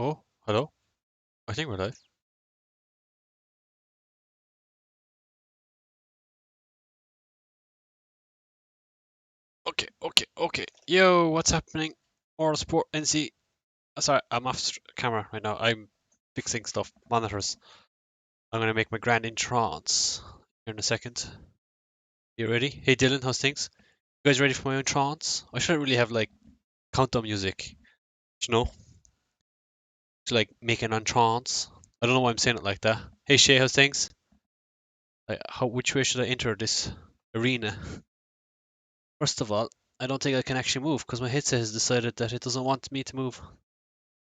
Oh, hello. I think we're live. Okay. Yo, what's happening? Motorsport NC. Sorry, I'm off camera right now. I'm fixing stuff, monitors. I'm gonna make my grand entrance here in a second. You ready? Hey Dylan, how's things? You guys ready for my entrance? I should really have like countdown music, you know, to like make an entrance. I don't know why I'm saying it like that. Hey Shay, how's things? Like, which way should I enter this arena? First of all, I don't think I can actually move because my headset has decided that it doesn't want me to move.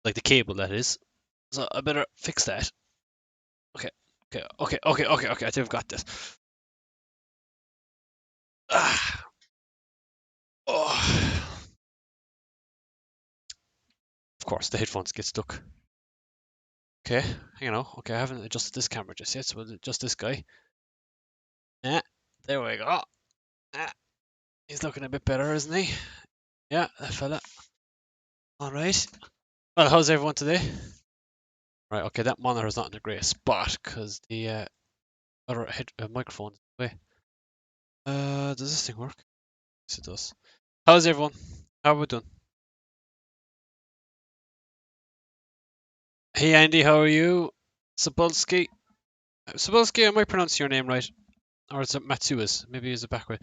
Like the cable, that is. So I better fix that. Okay, okay. I think I've got this. Ah, oh. Of course, the headphones get stuck. Okay, Okay, I haven't adjusted this camera just yet, so we'll adjust this guy. Yeah, there we go. Yeah, he's looking a bit better, isn't he? Yeah, that fella. Alright. Well, how's everyone today? Right, okay, that monitor's not in a great spot because the other microphone's in the way. Does this thing work? Yes, it does. How's everyone? How are we doing? Hey Andy, how are you? Sapolsky. Sapolsky, am I pronouncing your name right? Or is it Matsuas? Maybe it's a backward.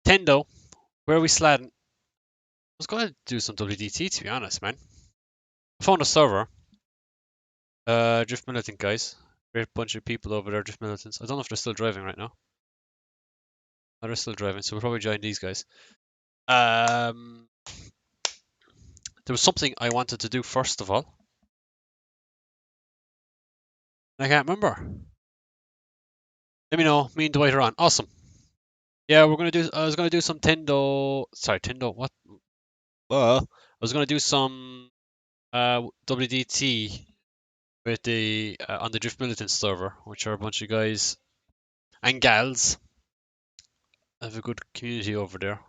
Tendo, where are we sladding? I was going to do some WDT to be honest, man. I found a server. Drift Militant guys. Great bunch of people over there, Drift Militants. I don't know if they're still driving right now. Oh, they're still driving, so we'll probably join these guys. There was something I wanted to do first of all. I can't remember. Let me know. Me and Dwight are on. Awesome. Yeah, we're gonna do. I was gonna do some Tendo. Sorry, Tendo. What? I was gonna do some WDT with the on the Drift Militant server, which are a bunch of guys and gals. I have a good community over there.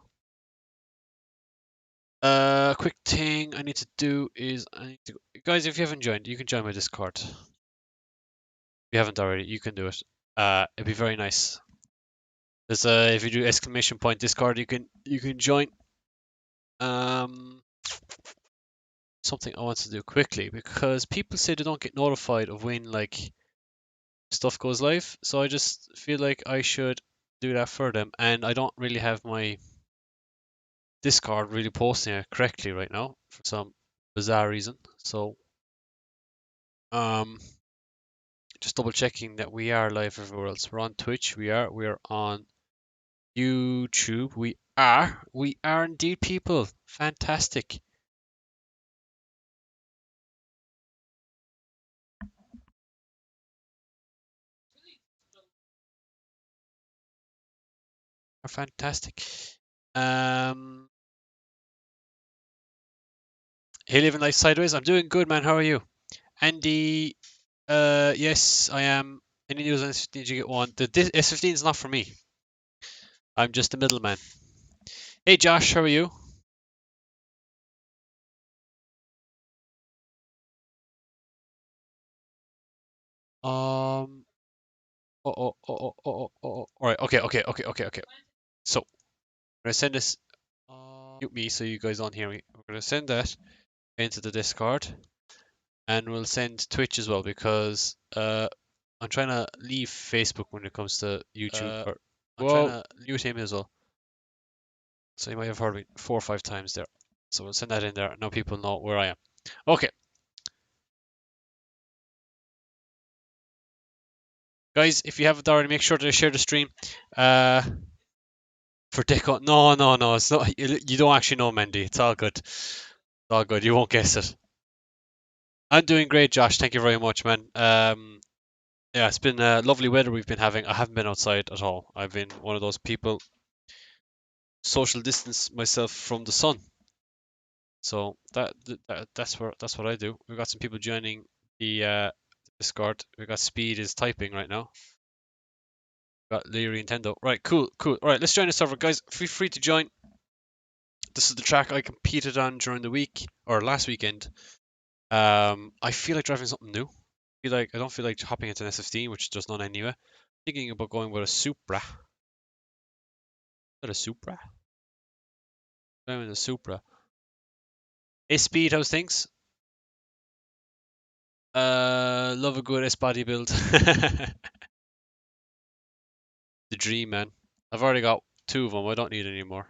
Quick thing I need to do is guys, if you haven't joined, you can join my Discord. If you haven't already, you can do it. It'd be very nice. There's if you do exclamation point Discord, you can join. Um, something I want to do quickly because people say they don't get notified of when like stuff goes live, so I just feel like I should do that for them, and I don't really have my Discord really posting it correctly right now for some bizarre reason. So just double checking that we are live everywhere else. We're on Twitch, we're on YouTube, we are indeed people. Fantastic. Are fantastic. Um Hey living life sideways. I'm doing good man, how are you? Andy, yes, I am. Any news on S15? Did you get one? The S15 is not for me. I'm just a middleman. Hey Josh, how are you? Um. Oh. All right. Okay. So I'm gonna send this. Mute me so you guys don't hear me. We're gonna send that into the Discord, and we'll send Twitch as well because I'm trying to leave Facebook when it comes to YouTube. Or I'm trying to mute him as well. So you might have heard me 4 or 5 times there. So we'll send that in there. Now people know where I am. Okay. Guys, if you haven't already, make sure to share the stream. For Deco. No. It's not. You don't actually know, Mendy. It's all good. It's all good. You won't guess it. I'm doing great, Josh. Thank you very much, man. Yeah, it's been lovely weather we've been having. I haven't been outside at all. I've been one of those people social distance myself from the sun. So that's what I do. We've got some people joining the Discord. We got Speed is typing right now. Got Leary Nintendo. Right, cool. All right, let's join the server, guys. Feel free to join. This is the track I competed on during the week or last weekend. I feel like driving something new. I don't feel like hopping into an S15, which there's none anyway. Thinking about going with a Supra. Is that a Supra? Going with a Supra. A speed, how's things? Love a good S body build. The dream, man. I've already got 2 of them. I don't need any more.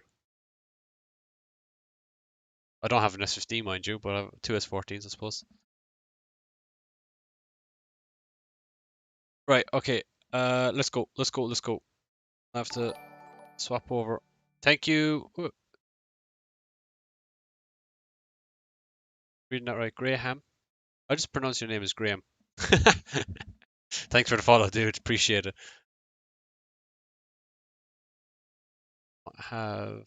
I don't have an S15, mind you, but I have 2 S14s, I suppose. Right, okay. Let's go. Let's go. Let's go. I have to swap over. Thank you. Ooh, reading that right. Graham. I just pronounced your name as Graham. Thanks for the follow, dude. Appreciate it. Have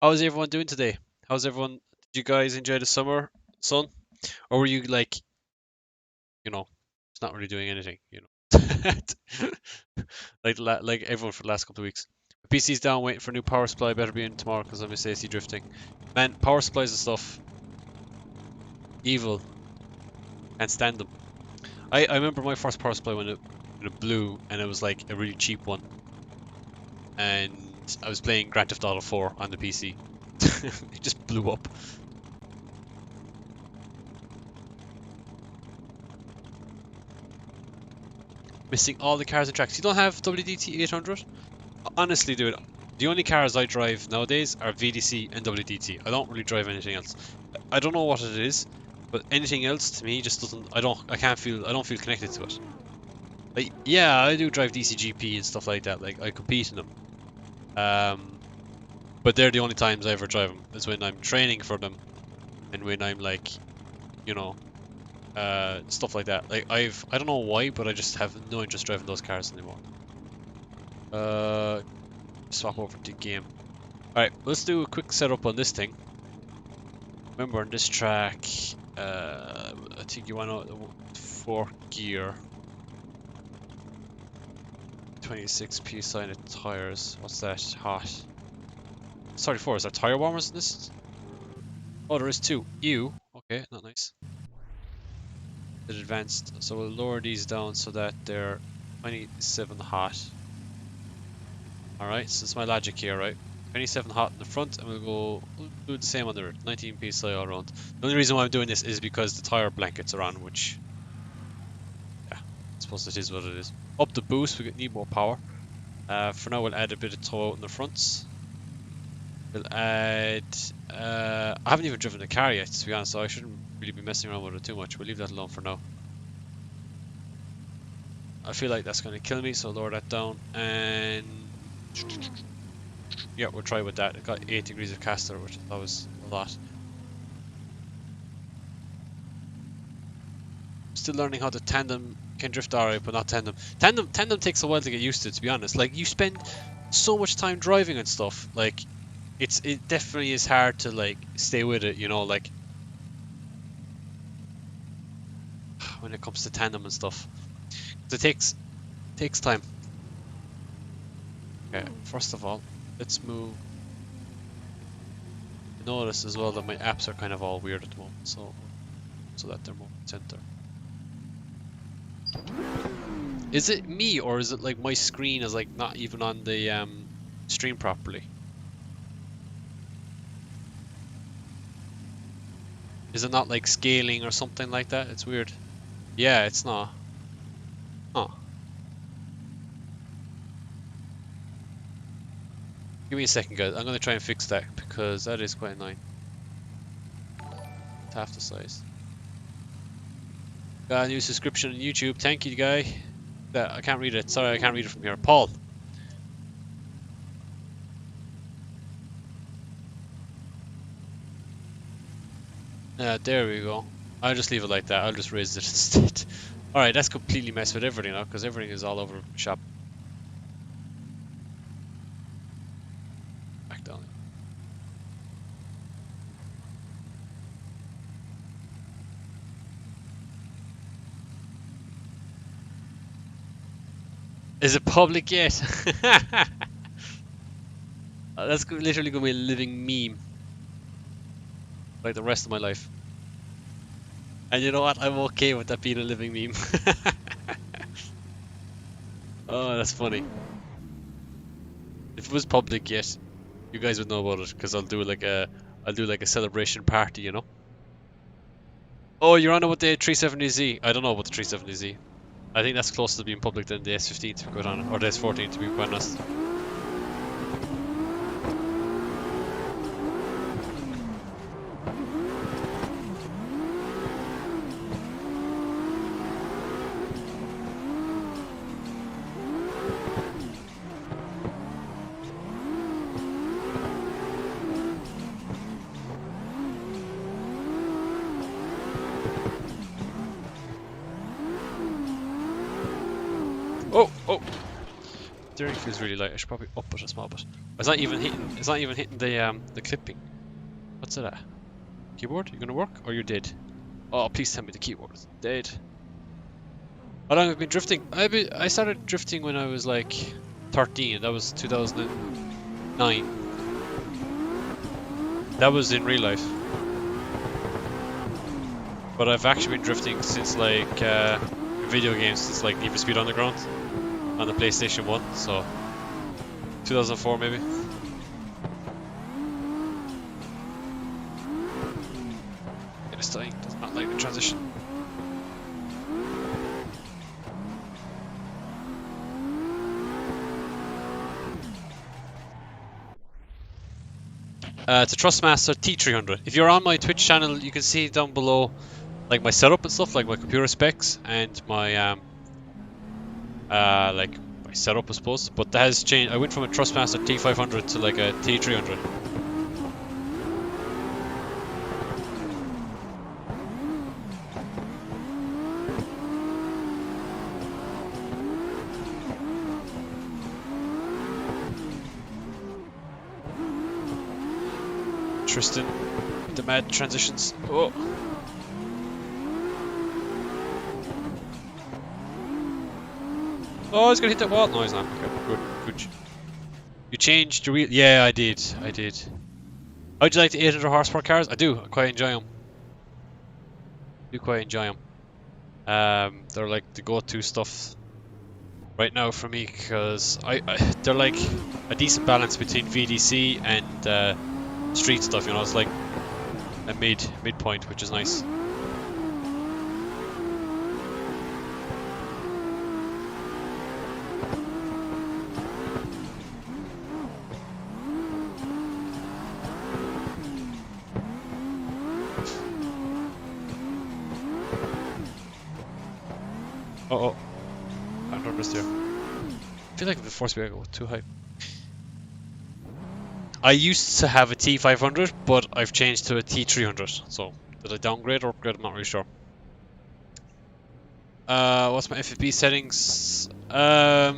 How's everyone doing today? How's everyone? Did you guys enjoy the summer sun, or were you like, it's not really doing anything, like everyone for the last couple of weeks. My PC's down, waiting for a new power supply. Better be in tomorrow because I miss AC drifting. Man, power supplies and stuff, evil. Can't stand them. I remember my first power supply when it blew, and it was like a really cheap one, and I was playing Grand Theft Auto 4 on the PC. It just blew up. Missing all the cars and tracks. You don't have WDT 800? Honestly, dude, the only cars I drive nowadays are VDC and WDT. I don't really drive anything else. I don't know what it is, but anything else to me just doesn't. I don't feel connected to it. Like, yeah, I do drive DCGP and stuff like that. Like, I compete in them. But they're the only times I ever drive them. Is when I'm training for them, and when I'm like, you know, stuff like that. Like, I don't know why, but I just have no interest driving those cars anymore. Swap over to game. Alright, let's do a quick setup on this thing. Remember on this track, I think you want to 4 gear. 26 psi of tires. What's that? Hot. 34, is there tire warmers in this? Oh, there is 2. Ew. Okay, not nice. It's advanced. So we'll lower these down so that they're 27 hot. Alright, so it's my logic here, right? 27 hot in the front, and we'll do the same on the rear. 19 psi all around. The only reason why I'm doing this is because the tire blankets are on, which, yeah, I suppose it is what it is. Up the boost, we need more power. For now, we'll add a bit of tow out in the fronts. We'll add. I haven't even driven the car yet, to be honest, so I shouldn't really be messing around with it too much. We'll leave that alone for now. I feel like that's going to kill me, so lower that down. And yeah, we'll try with that. It got 8 degrees of caster, which I thought was a lot. Still learning how to tandem. Can drift alright, but not tandem. Tandem takes a while to get used to be honest. Like, you spend so much time driving and stuff. Like, it definitely is hard to like stay with it, like when it comes to tandem and stuff. It takes time. Okay, first of all, let's move. Notice as well that my apps are kind of all weird at the moment, so that they're more center. Is it me, or is it like my screen is like not even on the stream properly? Is it not like scaling or something like that? It's weird. Yeah, it's not. Huh. Give me a second, guys. I'm gonna try and fix that because that is quite annoying. It's half the size. Got a new subscription on YouTube. Thank you, guy. I can't read it. Sorry, I can't read it from here. Paul. Yeah, there we go. I'll just leave it like that. I'll just raise it instead. Alright, that's completely messed with everything now because everything is all over the shop. Back down. Is it public yet? Literally gonna be a living meme, like the rest of my life. And you know what? I'm okay with that being a living meme. Oh, that's funny. If it was public yet, you guys would know about it, because I'll do like a celebration party, you know? Oh, you're on about the 370Z. I don't know about the 370Z. I think that's closer to being public than the S15 to be quite honest, or the S14 to be quite honest. Oh, oh! Steering feels really light. I should probably up it a small bit. It's not even hitting. It's not even hitting the clipping. What's it at? Keyboard? You gonna work or you're dead? Oh, please tell me the keyboard is dead. How long have you been drifting? I started drifting when I was like 13. That was 2009. That was in real life. But I've actually been drifting since like video games, since like Need for Speed Underground on the PlayStation 1. So 2004 maybe. This thing does not like the transition. It's a Trustmaster T300. If you're on my Twitch channel, you can see down below like my setup and stuff, like my computer specs and my like my setup, I suppose. But that has changed. I went from a Trustmaster T500 to like a T300. Tristan, the mad transitions. Oh. Oh, he's gonna hit that wall. No, he's not. Okay, good, good. You changed your wheel. Yeah, I did. I did. How'd you like the 800 horsepower cars? I do. I quite enjoy them. Do quite enjoy them. They're like the go-to stuff right now for me, because they're like a decent balance between VDC and street stuff. You know, it's like a midpoint, which is nice. Oh, I don't understand. I feel like the force me to go too high. I used to have a T500, but I've changed to a T300. So did I downgrade or upgrade? I'm not really sure. What's my FFP settings? Not.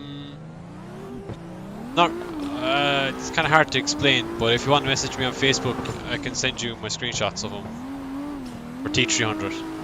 It's kind of hard to explain, but if you want to message me on Facebook, I can send you my screenshots of them for T300.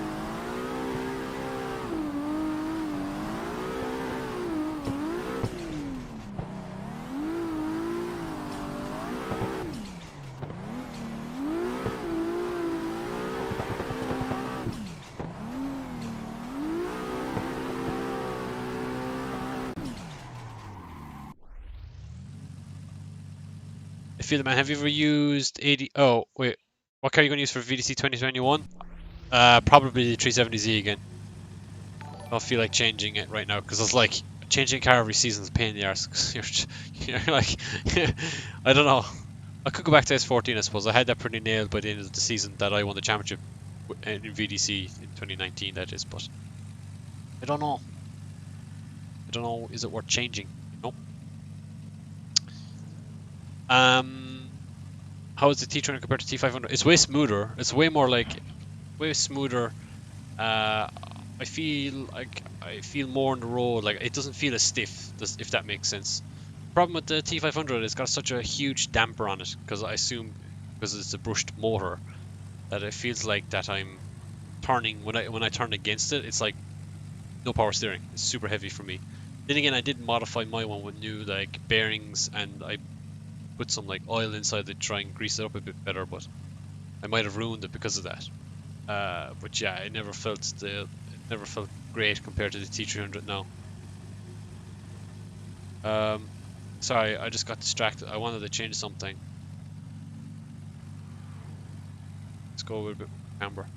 I feel it, man. Have you ever used 80? Oh, wait. What car are you going to use for VDC 2021? Probably the 370Z again. I don't feel like changing it right now, because it's like changing a car every season is a pain in the arse. Cause you're like, I don't know. I could go back to S14, I suppose. I had that pretty nailed by the end of the season that I won the championship in VDC in 2019, that is, but I don't know. I don't know, is it worth changing, you know? How is the T300 compared to T500? It's way smoother. It's way more like, way smoother. I feel more on the road. Like, it doesn't feel as stiff, if that makes sense. Problem with the T500, it's got such a huge damper on it, because I assume because it's a brushed motor, that it feels like that I'm turning when I turn against it. It's like no power steering. It's super heavy for me. Then again, I did modify my one with new like bearings, and I put some like oil inside to try and grease it up a bit better, but I might have ruined it because of that. But yeah, it never felt great compared to the T300 now. Sorry, I just got distracted. I wanted to change something. Let's go with a bit more camber.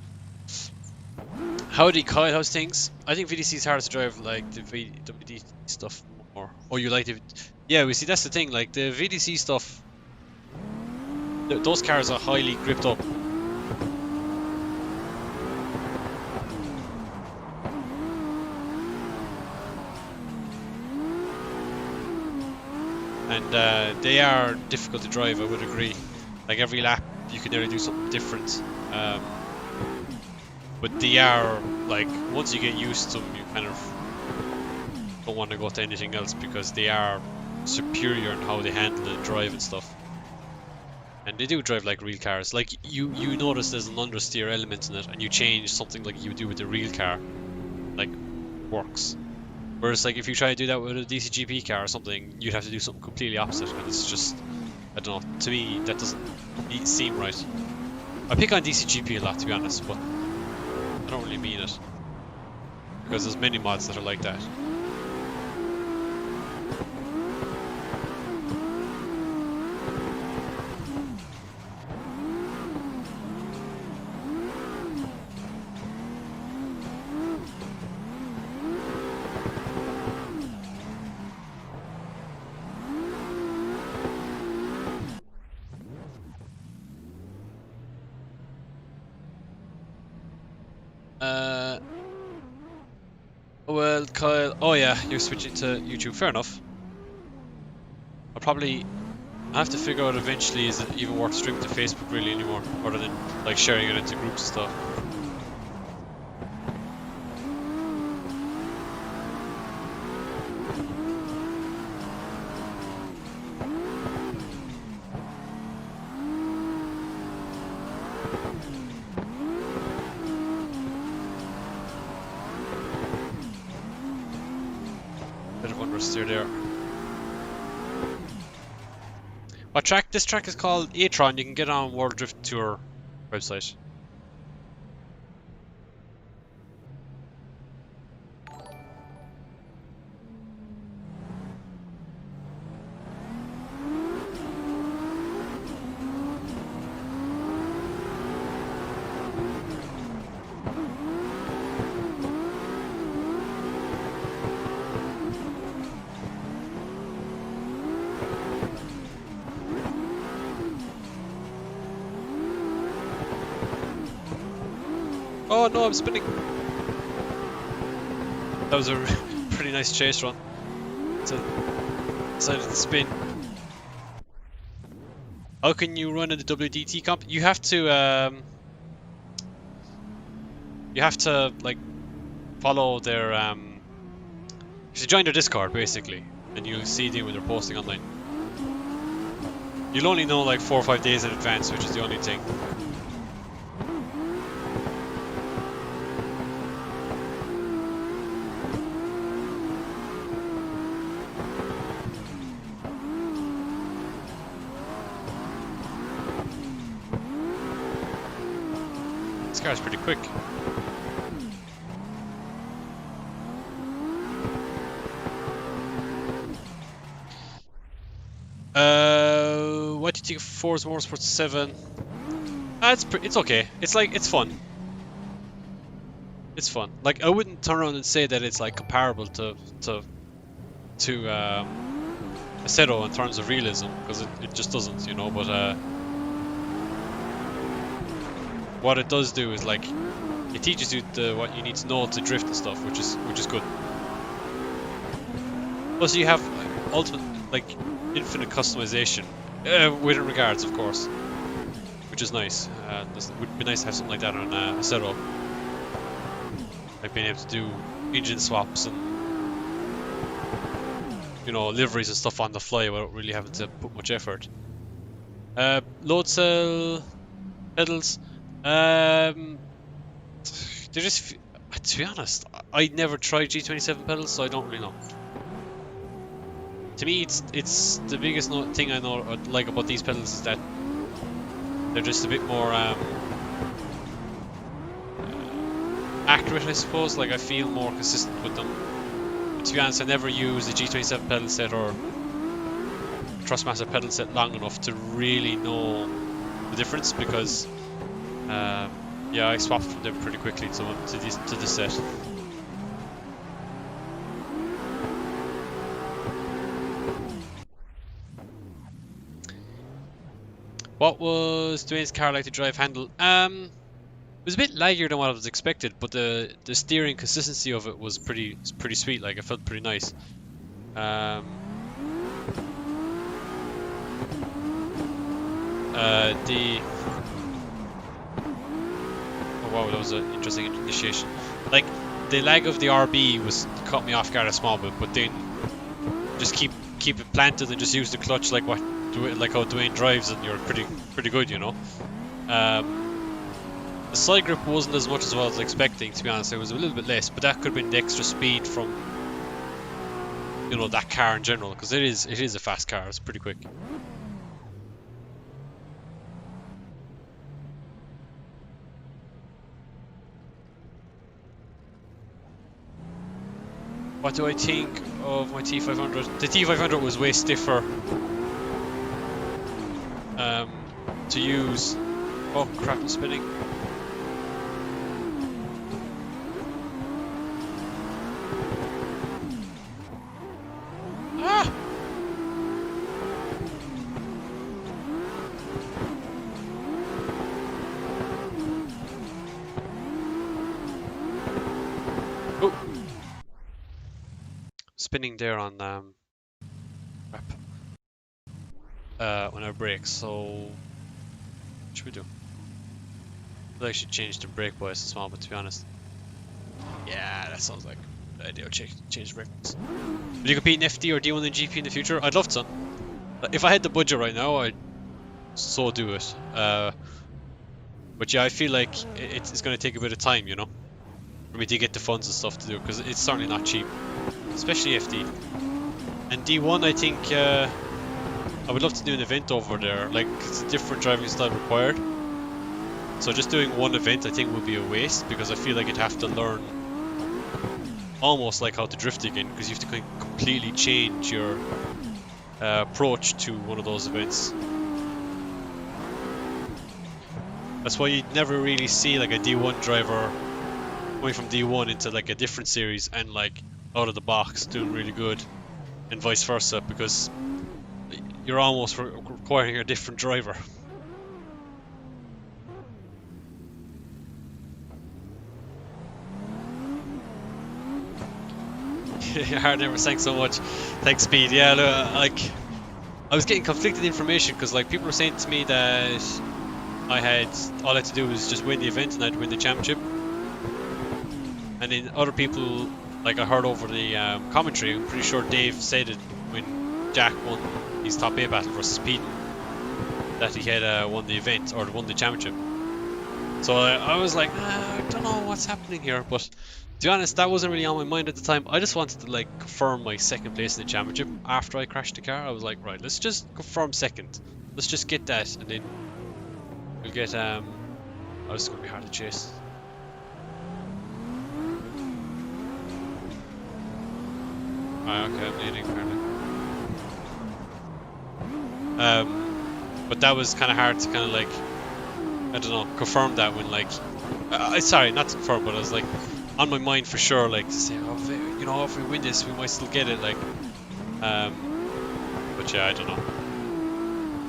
Howdy Kyle, how's things? I think VDC is harder to drive, like the WD stuff more. Oh, you like the... Yeah, we see, that's the thing, like the VDC stuff, those cars are highly gripped up. And they are difficult to drive, I would agree. Like every lap you can nearly do something different. But they are, like, once you get used to them, you kind of don't want to go to anything else because they are superior in how they handle and drive and stuff. And they do drive like real cars. Like, you notice there's an understeer element in it, and you change something like you do with the real car. Like, works. Whereas, like, if you try to do that with a DCGP car or something, you'd have to do something completely opposite, and it's just, I don't know, to me, that doesn't seem right. I pick on DCGP a lot, to be honest, but I don't really mean it. Because there's many mods that are like that. Well, Kyle, oh yeah, you're switching to YouTube, fair enough. I have to figure out eventually, is it even worth streaming to Facebook really anymore, other than like sharing it into groups and stuff. Bit of understeer there. What track? This track is called Atron. You can get on World Drift Tour website. Oh no, I'm spinning. That was a pretty nice chase run. Decided to spin. How can you run in the WDT comp? You have to like follow their you should join their Discord basically, and you'll see them when they're posting online. You'll only know like 4 or 5 days in advance, which is the only thing. This car's pretty quick. What do you think of Forza Motorsport 7? It's okay. It's fun. It's fun. Like, I wouldn't turn around and say that it's like comparable to Assetto in terms of realism, because it just doesn't, you know. But what it does do is like it teaches you what you need to know to drift and stuff, which is good. Plus, you have infinite customization, within regards, of course, which is nice. It would be nice to have something like that on Assetto, like being able to do engine swaps and, you know, liveries and stuff on the fly without really having to put much effort. Load cell pedals. They're just, to be honest, I never tried G27 pedals, so I don't really know. To me, it's the biggest thing I know like about these pedals is that they're just a bit more accurate, I suppose. Like I feel more consistent with them. But to be honest, I never use the G27 pedal set or Trustmaster pedal set long enough to really know the difference because yeah, I swapped from them pretty quickly to this set. What was Dwayne's car like to drive handle? It was a bit laggier than what I was expected, but the steering consistency of it was pretty sweet. Like it felt pretty nice. The oh wow, that was an interesting initiation. Like the lag of the RB caught me off guard a small bit, but then just keep it planted and just use the clutch like how Dwayne drives, and you're pretty good, you know. The side grip wasn't as much as what I was expecting, to be honest. It was a little bit less, but that could have been the extra speed from, you know, that car in general, because it is a fast car. It's pretty quick. What do I think of my T500? The T500 was way stiffer to use. Oh crap, I'm spinning. Ah! Oh! Spinning there on crap. When I brake, so what should we do? I should change the brake bias to small, but to be honest, yeah, that sounds like a good idea. Change the brakes. Would you compete in FD or D1 in GP in the future? I'd love to. If I had the budget right now, I'd so do it. But yeah, I feel like it's going to take a bit of time, you know, for me to get the funds and stuff to do, because it's certainly not cheap, especially FD. And D1, I think I would love to do an event over there. Like, it's a different driving style required. So just doing one event I think would be a waste, because I feel like you'd have to learn almost like how to drift again, because you have to completely change your approach to one of those events. That's why you'd never really see like a D1 driver going from D1 into like a different series and like out of the box doing really good, and vice versa, because you're almost requiring a different driver. Hard never sank so much. Thanks, Speed. Yeah, look, like I was getting conflicted information, because like people were saying to me that all I had to do was just win the event and I'd win the championship, and then other people, like I heard over the commentary, I'm pretty sure Dave said it when Jack won his top 8 battle versus Pete, that he had won the event or won the championship. So I was like, I don't know what's happening here, but to be honest, that wasn't really on my mind at the time. I just wanted to like confirm my second place in the championship after I crashed the car. I was like, right, let's just confirm second. Let's just get that, and then we'll get oh, this is gonna be hard to chase. Alright, okay, I'm leading apparently. But that was kind of hard to kind of like, I don't know, confirm that when like, sorry, not to confirm, but I was like on my mind for sure, like to say, oh, you know, if we win this, we might still get it, like. But yeah, I don't know.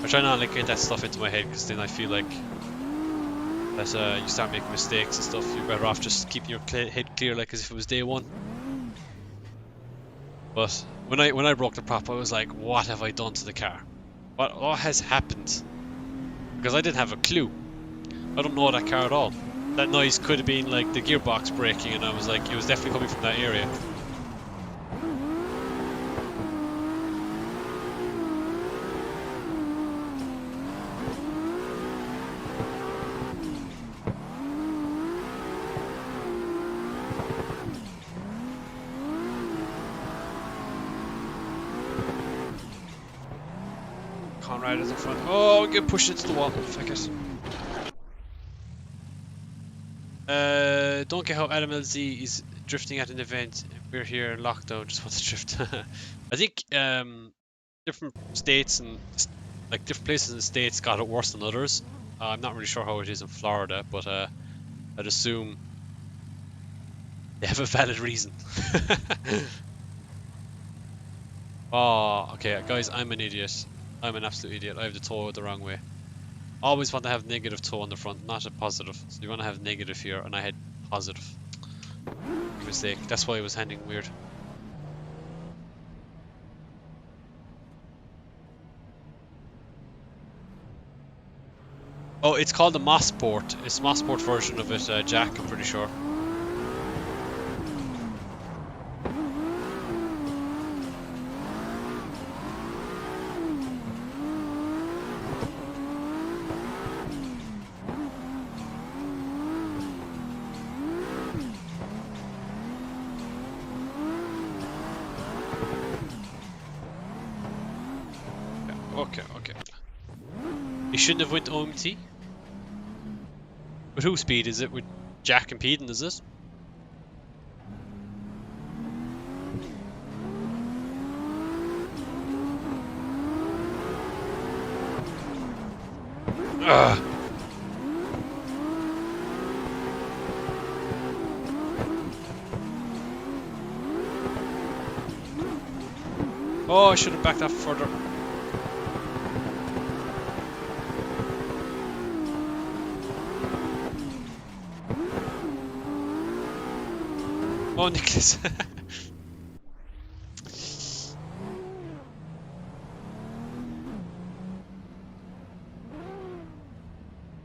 I try not to like get that stuff into my head, because then I feel like that you start making mistakes and stuff. You're better off just keeping your head clear, like as if it was day one. But when I broke the prop, I was like, what have I done to the car? What has happened? Because I didn't have a clue. I don't know that car at all. That noise could have been like the gearbox braking, and I was like, it was definitely coming from that area. riders in front. Oh, get pushed into the wall. Fuck it. Don't get how LMLZ is drifting at an event. We're here in lockdown, just want to drift. I think different states and like different places in the states got it worse than others. I'm not really sure how it is in Florida, but I'd assume they have a valid reason. Oh, okay, guys, I'm an idiot. I'm an absolute idiot. I have the toe the wrong way. Always want to have negative toe on the front, not a positive. So you want to have negative here, and I had positive. Mistake. That's why it was handing weird. Oh, it's called the Mossport. It's Mossport version of it, Jack, I'm pretty sure. Okay, okay. You shouldn't have went to OMT. With whose speed is it? With Jack and Peden, is it? Ugh. Oh, I should have backed up further. Oh, Nicholas.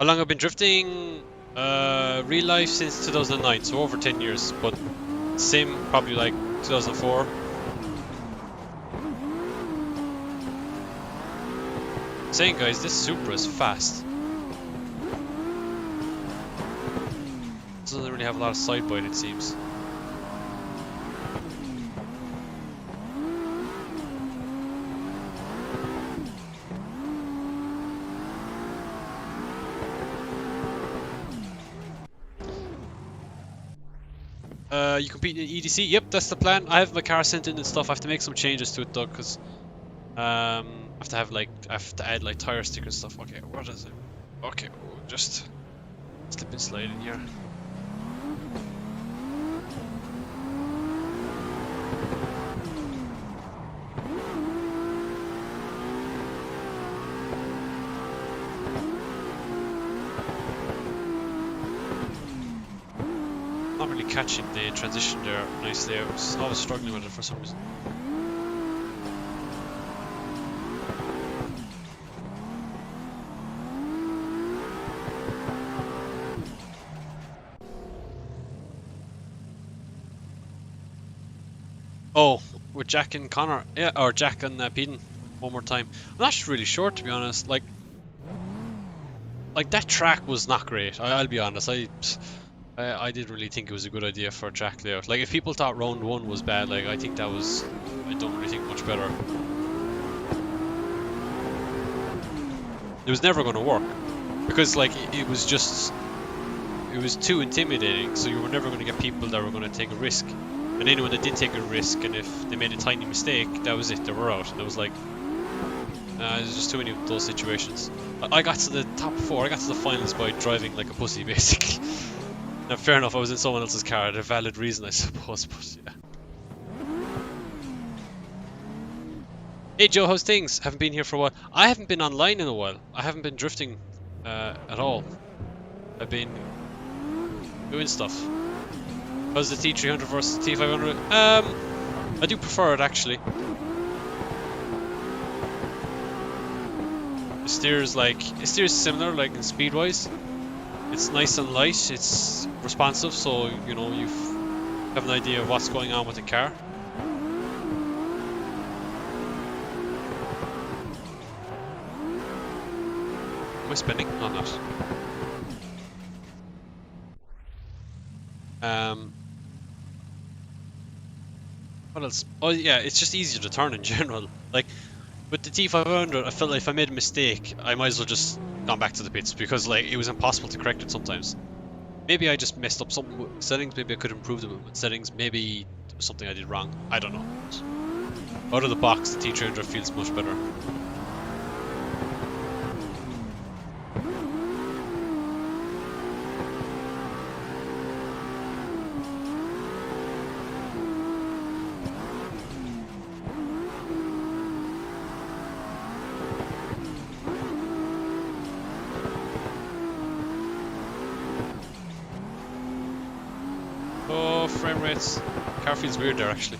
How long I've been drifting? Real life since 2009, so over 10 years. But sim probably like 2004. Saying guys, this Supra is fast. Doesn't really have a lot of side bite, it seems. You compete in EDC? Yep, that's the plan. I have my car sent in and stuff. I have to make some changes to it though, because I have to add like tire stickers stuff. Okay, what is it? Okay, we'll just slip and slide in here. Not really catching the transition there nicely. I was struggling with it for some reason. Oh, with Jack and Connor, yeah, or Jack and Peden, one more time. I'm not really sure, to be honest. Like that track was not great. I'll be honest. I didn't really think it was a good idea for a track layout. Like if people thought round one was bad, like I think that was. I don't really think much better. It was never going to work because like it was too intimidating. So you were never going to get people that were going to take a risk. And anyone that did take a risk, and if they made a tiny mistake, that was it. They were out. And it was like, there's just too many of those situations. I got to the top 4. I got to the finals by driving like a pussy, basically. Now, fair enough. I was in someone else's car. A valid reason, I suppose. But yeah. Hey Joe, how's things? Haven't been here for a while. I haven't been online in a while. I haven't been drifting at all. I've been doing stuff. How's the T300 versus the T500? I do prefer it actually. It steers similar, like in speed wise. It's nice and light. It's responsive, so you know you have an idea of what's going on with the car. Am I spinning? No, I'm not. What else? Oh yeah, it's just easier to turn in general. Like With the T500, I felt like if I made a mistake, I might as well just gone back to the pits because like it was impossible to correct it sometimes. Maybe I just messed up something with settings. Maybe I could improve them with settings. Maybe there was something I did wrong. I don't know. But out of the box, the T300 feels much better. Oh, frame rates. Car feels weird there actually.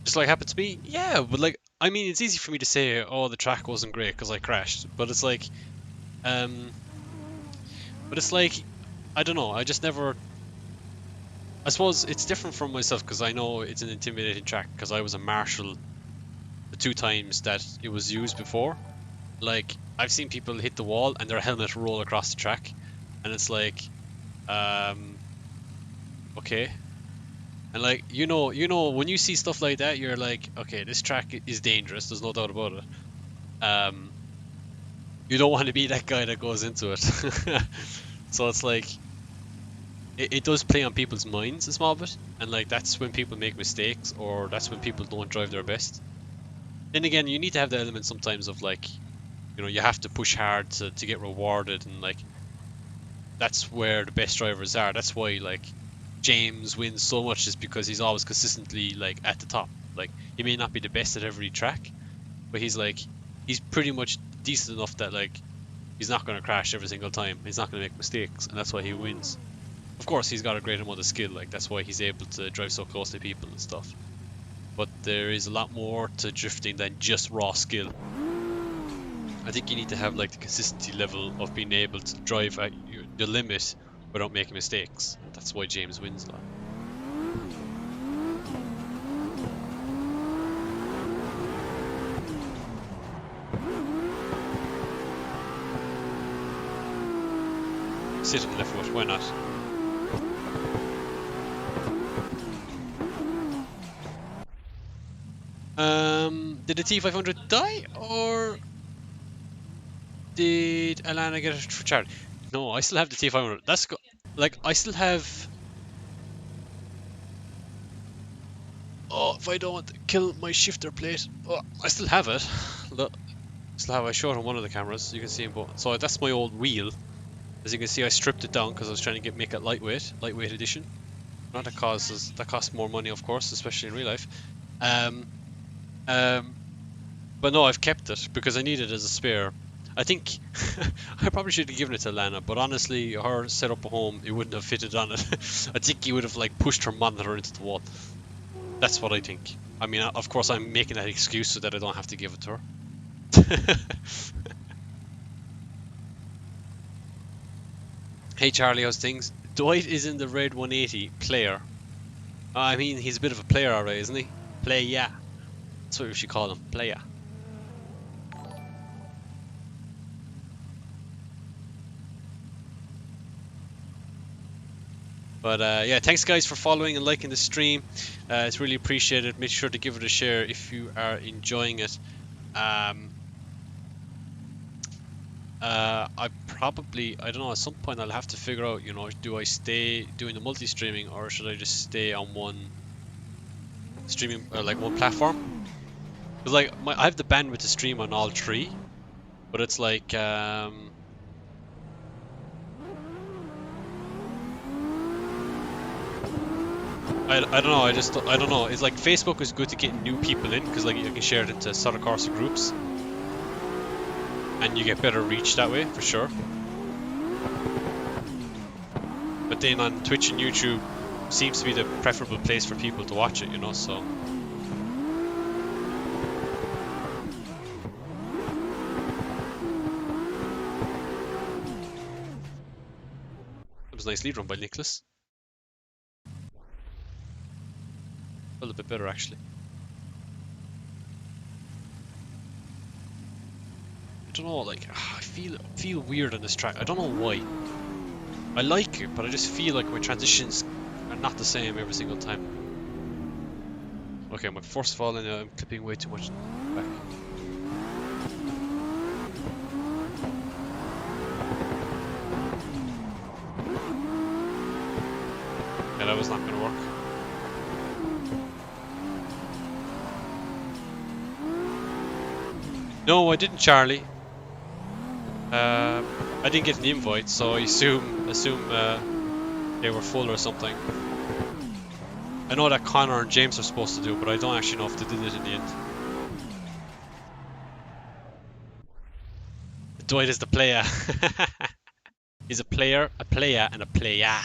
Just like happened to me. Yeah, but like I mean, it's easy for me to say, oh, the track wasn't great because I crashed. But it's like, um, but it's like, I don't know. I just never. I suppose it's different from myself because I know it's an intimidating track because I was a marshal the 2 times that it was used before. Like I've seen people hit the wall and their helmet roll across the track, and it's like, okay. And like you know, when you see stuff like that, you're like, okay, this track is dangerous. There's no doubt about it. Um, you don't want to be that guy that goes into it. So it's like it does play on people's minds a small bit, and like that's when people make mistakes, or that's when people don't drive their best. Then again, you need to have the element sometimes of like, you have to push hard to get rewarded, and like that's where the best drivers are. That's why like James wins so much is because he's always consistently like at the top. Like he may not be the best at every track, but he's pretty much decent enough that like he's not going to crash every single time. He's not going to make mistakes, and that's why he wins. Of course, he's got a great amount of skill. Like that's why he's able to drive so close to people and stuff. But there is a lot more to drifting than just raw skill. I think you need to have like the consistency level of being able to drive at the limit without making mistakes. That's why James wins a lot. Sit on the left foot, why not? Did the T500 die, or did Alana get it for charity? No, I still have the T500. Like, I still have... Oh, if I don't kill my shifter plate... Oh, I still have it. Look, I showed on one of the cameras. You can see them both. So that's my old wheel. As you can see, I stripped it down because I was trying to make it lightweight edition. Not that costs more money, of course, especially in real life. But no, I've kept it because I need it as a spare. I think I probably should have given it to Lana, but honestly, her setup at home, it wouldn't have fitted on it. I think he would have like pushed her monitor into the wall. That's what I think. I mean, of course, I'm making that excuse so that I don't have to give it to her. Hey Charlie, how's things? Dwight is in the red 180 player. I mean, he's a bit of a player, alright, isn't he? Playa. That's what we should call him, playa. But yeah, thanks guys for following and liking the stream. It's really appreciated. Make sure to give it a share if you are enjoying it. I don't know, at some point I'll have to figure out, do I stay doing the multi-streaming or should I just stay on one streaming, like one platform? Because like, I have the bandwidth to stream on all three, but it's like, I don't know, I don't know. It's like Facebook is good to get new people in because like you can share it into Assetto Corsa groups and you get better reach that way for sure. But then on Twitch and YouTube seems to be the preferable place for people to watch it, so. That was a nice lead run by Nicholas. A little bit better actually. I don't know, like I feel weird on this track. I don't know why. I like it, but I just feel like my transitions are not the same every single time. Okay, my first fall and I'm clipping way too much back. that was not going to work. No, I didn't, Charlie. I didn't get an invite, so I assume they were full or something. I know that Connor and James are supposed to do it, but I don't actually know if they did it in the end. Dwight is the player. He's a player, and a player.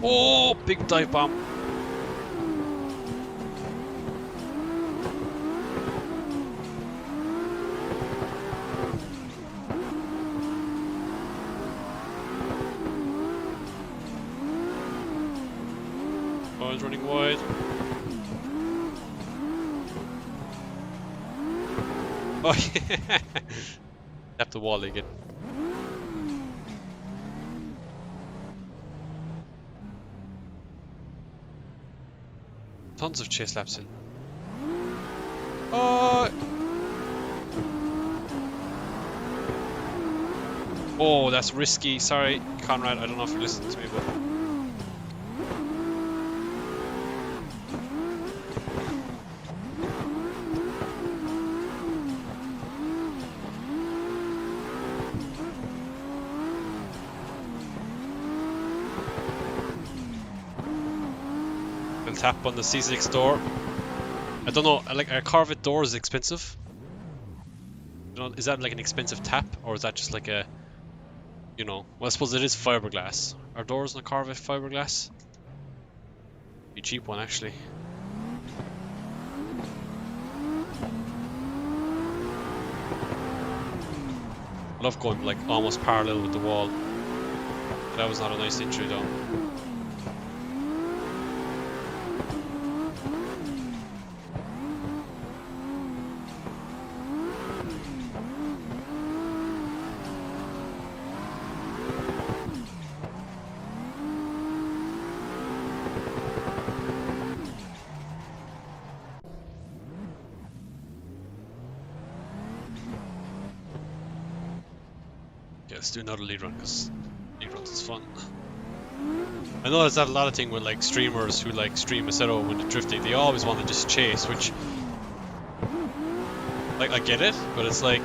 Oh, big dive bomb. Oh, he's running wide. Oh, yeah. Tap the wall again. Tons of chase laps in. Oh! Oh, that's risky. Sorry, Conrad. I don't know if you're listening to me, but we'll tap on the C6 door. I don't know. Like, a Corvette door is expensive. You know, is that like an expensive tap, or is that just like a, you know? Well, I suppose it is fiberglass. Are doors in a Corvette fiberglass? Be a cheap one, actually. I love going like almost parallel with the wall. That was not a nice entry though. Yeah, let's do another lead run because lead runs is fun. I know there's that a lot of thing with like streamers who like stream Assetto when they're drifting. They always want to just chase, which, like, I get it, but it's like,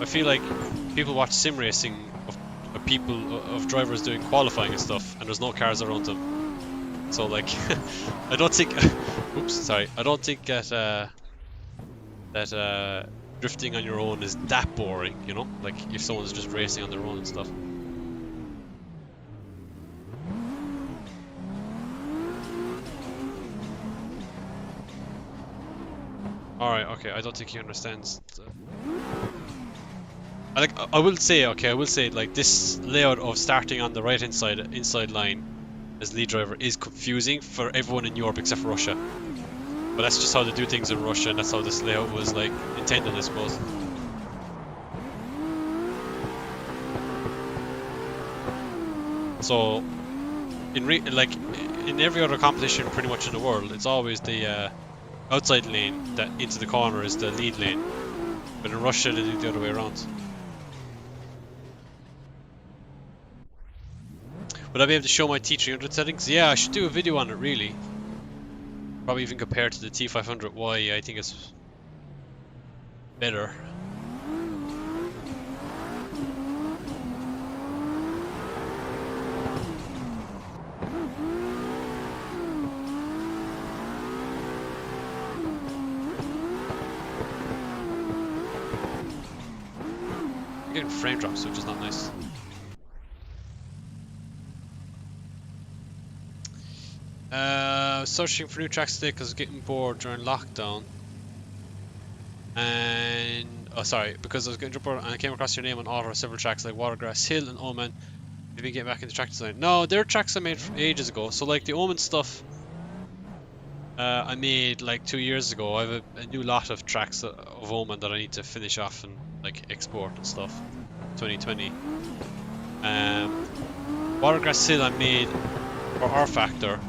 I feel like people watch sim racing of people of drivers doing qualifying and stuff, and there's no cars around them. So like, I don't think. Oops, sorry. I don't think that drifting on your own is that boring, you know? Like, if someone's just racing on their own and stuff. Alright, okay, I don't think he understands. I will say, like, this layout of starting on the right hand side, inside line as lead driver is confusing for everyone in Europe except for Russia. But that's just how they do things in Russia, and that's how this layout was like intended, I suppose. So, in every other competition, pretty much in the world, it's always the outside lane that into the corner is the lead lane. But in Russia, they do it the other way around. Would I be able to show my T300 settings? Yeah, I should do a video on it, really. Probably even compared to the T500, why I think it's better. I'm getting frame drops, which is not nice. Searching for new tracks today because I was getting bored during lockdown. And because I was getting bored and I came across your name on all several tracks like Watergrass Hill and Omen. Maybe get back into track design. No, they're tracks I made from ages ago. So like the Omen stuff, I made like 2 years ago. I have a new lot of tracks of Omen that I need to finish off and like export and stuff. 2020. Watergrass Hill I made for R Factor.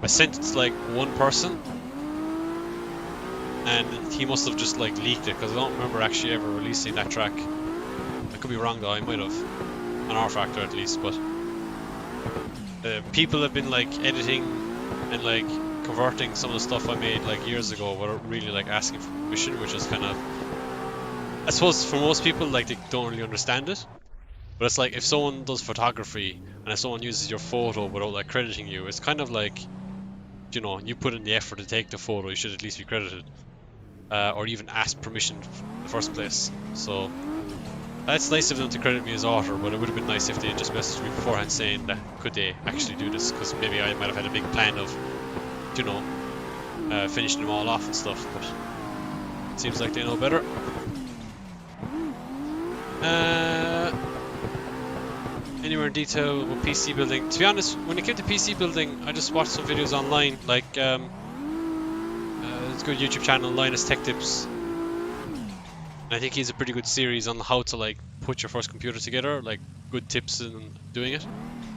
I sent it to like one person, and he must have just like leaked it because I don't remember actually ever releasing that track. I could be wrong though. I might have on R Factor at least, but people have been like editing and like converting some of the stuff I made like years ago without really like asking for permission, which is kind of, I suppose for most people like they don't really understand it. But it's like if someone does photography and if someone uses your photo without like crediting you, it's kind of like, you know, you put in the effort to take the photo, you should at least be credited, or even ask permission in the first place. So it's nice of them to credit me as author, but it would have been nice if they had just messaged me beforehand saying that could they actually do this, because maybe I might have had a big plan of, you know, finishing them all off and stuff, but it seems like they know better. Anywhere in detail with PC building. To be honest, when it came to PC building, I just watched some videos online, like it's a good YouTube channel, Linus Tech Tips. And I think he has a pretty good series on how to like put your first computer together, like good tips in doing it.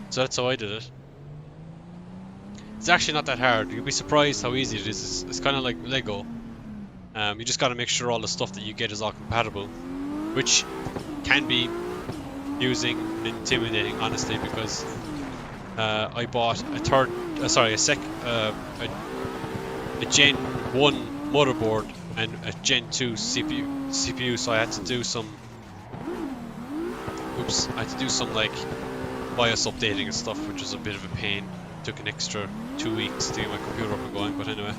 So that's how I did it. It's actually not that hard. You'll be surprised how easy it is. It's kind of like Lego. You just got to make sure all the stuff that you get is all compatible, which can be using and intimidating, honestly, because I bought a Gen 1 motherboard and a Gen 2 CPU, so I had to do some like BIOS updating and stuff, which was a bit of a pain. Took an extra 2 weeks to get my computer up and going, but anyway.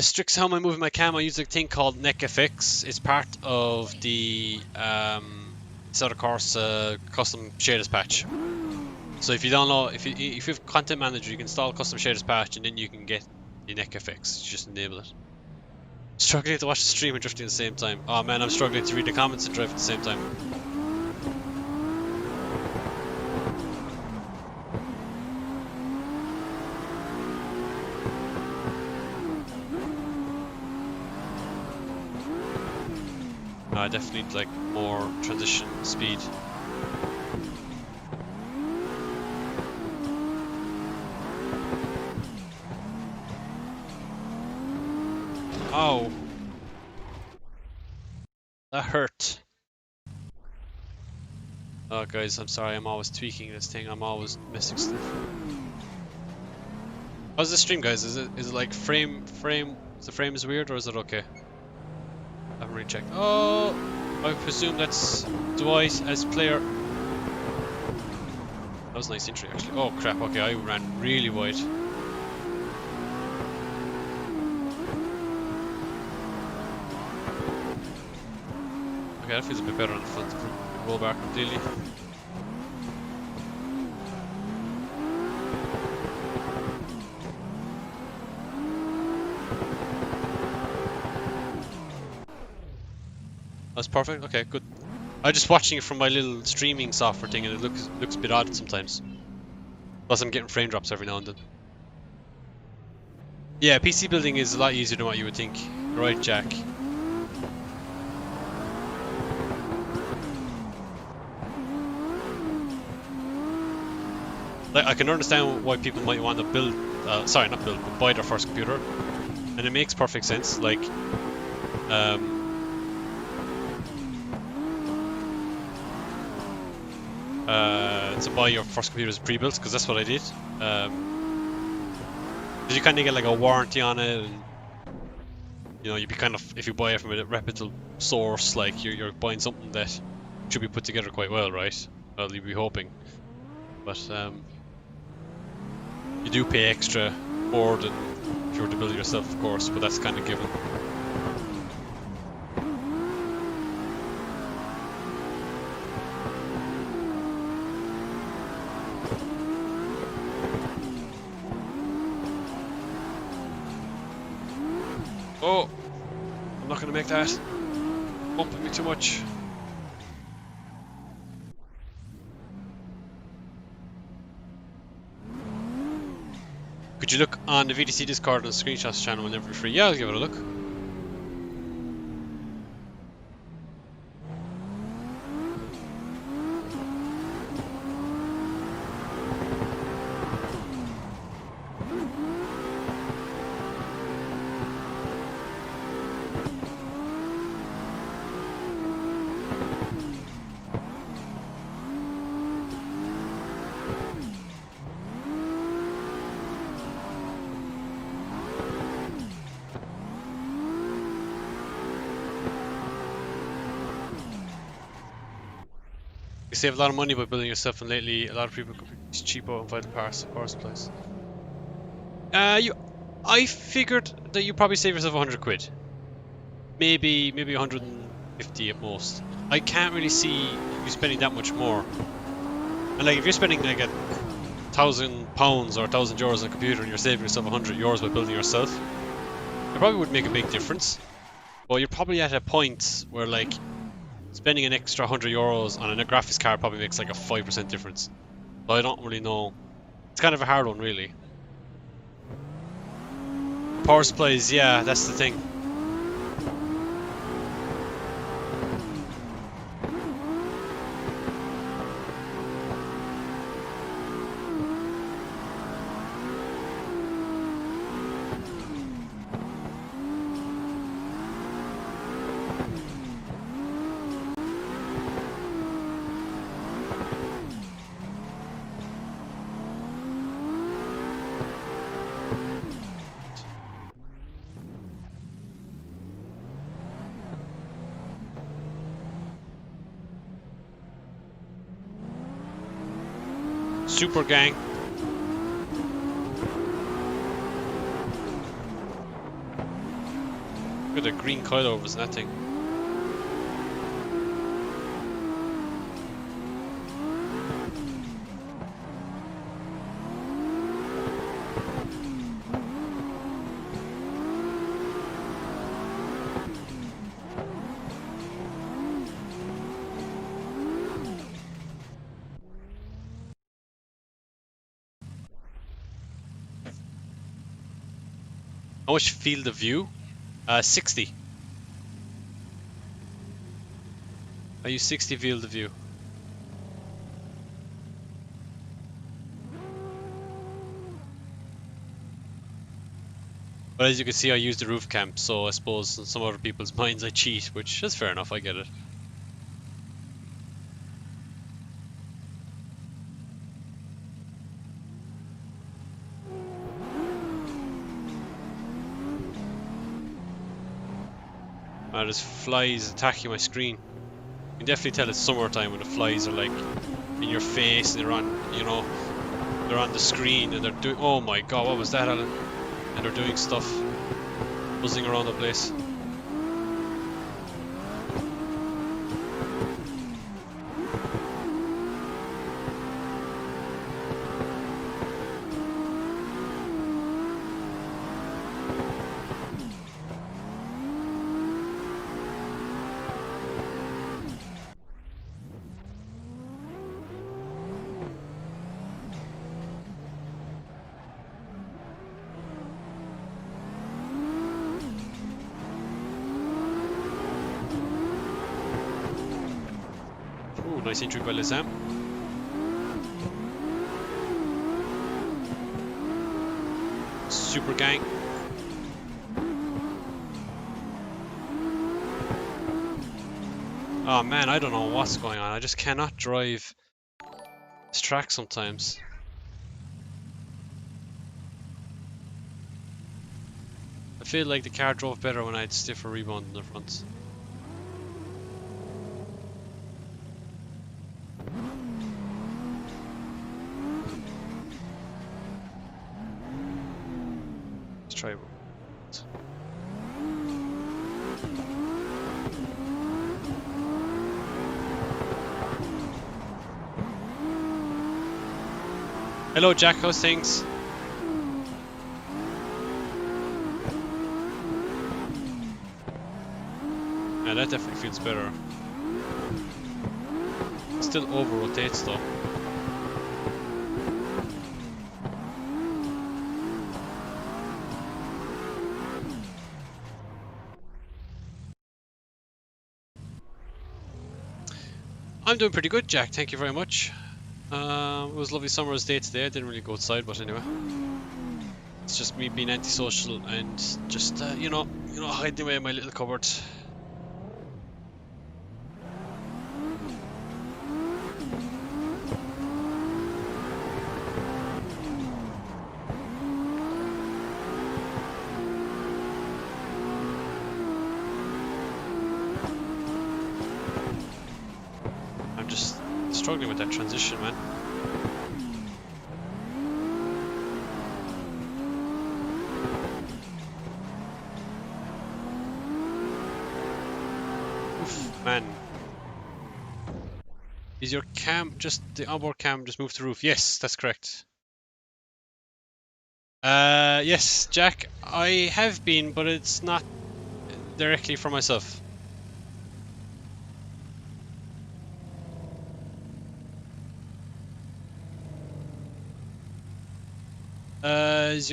Strix, how am I moving my cam? I use a thing called NeckFX. It's part of the Assetto Corsa custom shaders patch. So if you don't know, if you have Content Manager, you can install custom shaders patch, and then you can get the NeckFX. You just enable it. Struggling to watch the stream and drifting at the same time. Oh man, I'm struggling to read the comments and drive at the same time. I definitely need like more transition speed. Oh, that hurt. Oh guys, I'm sorry, I'm always tweaking this thing, I'm always missing stuff. How's the stream, guys? Is it like frame is the frame is weird, or is it okay? I haven't really checked. Oh, I presume that's Dwight as player. That was a nice entry actually. Oh crap, okay, I ran really wide. Okay, that feels a bit better on the front. Roll back completely. That's perfect. Okay, good. I'm just watching it from my little streaming software thing, and it looks a bit odd sometimes. Plus, I'm getting frame drops every now and then. Yeah, PC building is a lot easier than what you would think. You're right, Jack. Like, I can understand why people might want to build, sorry, not build, but buy their first computer, and it makes perfect sense. Like, to buy your first computer as pre-built, because that's what I did. Because you kind of get like a warranty on it, and you know, you'd be kind of, if you buy it from a reputable source, like you're buying something that should be put together quite well, right? Well, you'd be hoping, but you do pay extra more than if you were to build it yourself, of course, but that's kind of given. Oh, I'm not going to make that. Bumping me too much. Would you look on the VTC Discord and screenshots channel whenever you're free? Yeah, I'll give it a look. You save a lot of money by building yourself, and lately a lot of people use cheapo and vital parts power supplies. I figured that you probably save yourself 100 quid. Maybe 150 at most. I can't really see you spending that much more. And like if you're spending like £1,000 or €1,000 on a computer and you're saving yourself €100 by building yourself, it probably would make a big difference. But you're probably at a point where like spending an extra €100 on a graphics card probably makes like a 5% difference. So I don't really know. It's kind of a hard one, really. Power supplies, yeah, that's the thing. Super gang. Look at the green coilovers in that thing. How much field of view? 60. I use 60 field of view. But as you can see, I use the roof cam, so I suppose in some other people's minds I cheat, which is fair enough, I get it. There's flies attacking my screen. You can definitely tell it's summertime when the flies are like in your face and they're on, you know, they're on the screen and they're doing. Oh my god, what was that, Alan? And they're doing stuff, buzzing around the place. Nice entry by Lizam. Super gang. Oh man, I don't know what's going on. I just cannot drive this track sometimes. I feel like the car drove better when I had stiffer rebound in the front. Try. Hello Jack, how's things? Yeah, that definitely feels better. Still over rotates though. I'm doing pretty good, Jack. Thank you very much. It was a lovely summer's day today. I didn't really go outside, but anyway. It's just me being antisocial and just, hiding away in my little cupboard. I'm just struggling with that transition, man. Man. Is your cam, just the onboard cam, just moved to the roof? Yes, that's correct. Yes, Jack, I have been, but it's not directly for myself.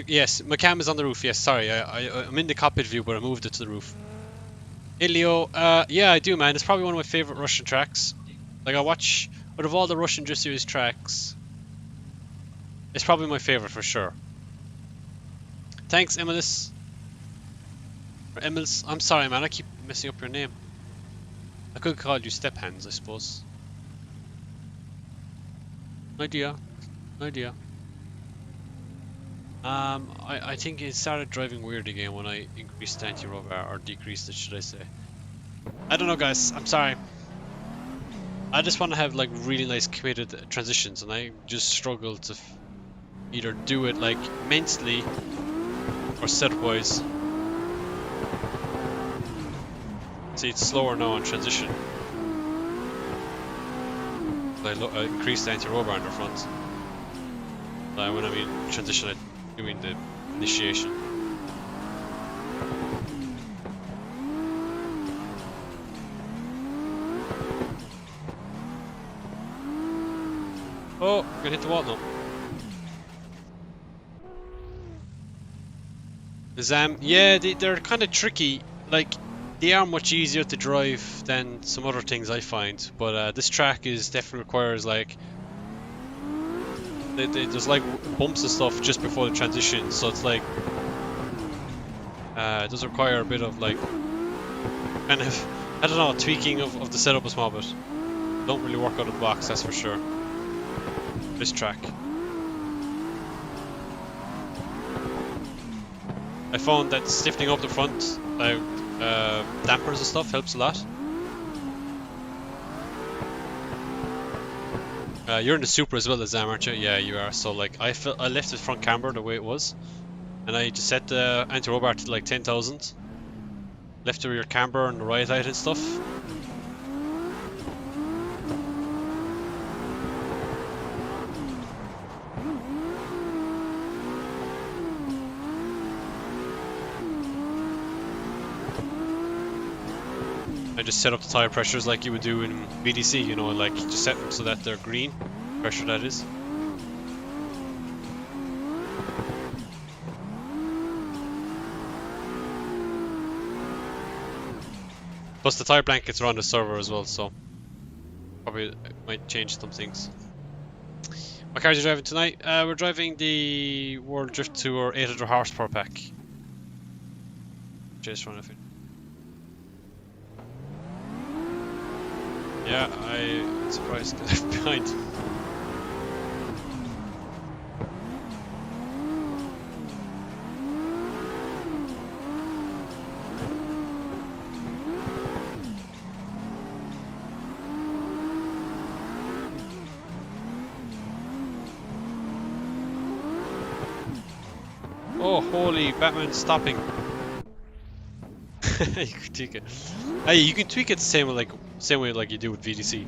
Yes, my cam is on the roof. Yes, sorry, I'm in the cockpit view, but I moved it to the roof. Hey Leo, yeah, I do, man. It's probably one of my favorite Russian tracks. Like, I watch, out of all the Russian Drift Series tracks, it's probably my favorite for sure. Thanks, Emilis. Or Emils. I'm sorry, man. I keep messing up your name. I could call you Step Hands, I suppose. No idea. No idea. I think it started driving weird again when I increased the anti-roll bar, or decreased it, should I say. I don't know, guys. I'm sorry. I just want to have like really nice committed transitions, and I just struggle to either do it like mentally or setup-wise. See, it's slower now on transition. I increased the anti-roll bar in the front. When I mean transition, I mean the initiation. Oh, I'm gonna hit the wall now. Yeah, they're kind of tricky. Like, they are much easier to drive than some other things I find. But this track is definitely requires like there's like bumps and stuff just before the transition, so it's like it does require a bit of like kind of, I don't know, tweaking of the setup a small bit. Don't really work out of the box, that's for sure. This track. I found that stiffening up the front, like dampers and stuff, helps a lot. You're in the Super as well as Zam, aren't you? Yeah, you are. So like, I left the front camber the way it was, and I just set the anti-roll bar to like 10,000. Left the rear camber and the right height and stuff. I just set up the tire pressures like you would do in VDC, you know, like just set them so that they're green, pressure that is. Plus the tire blankets are on the server as well, so probably might change some things. What car are you driving tonight? We're driving the World Drift Tour 800 horsepower pack. Just running. Yeah, I'm surprised that I'm behind. Oh, holy Batman stopping. You can tweak it. Hey, you can tweak it the same way like you do with VDC.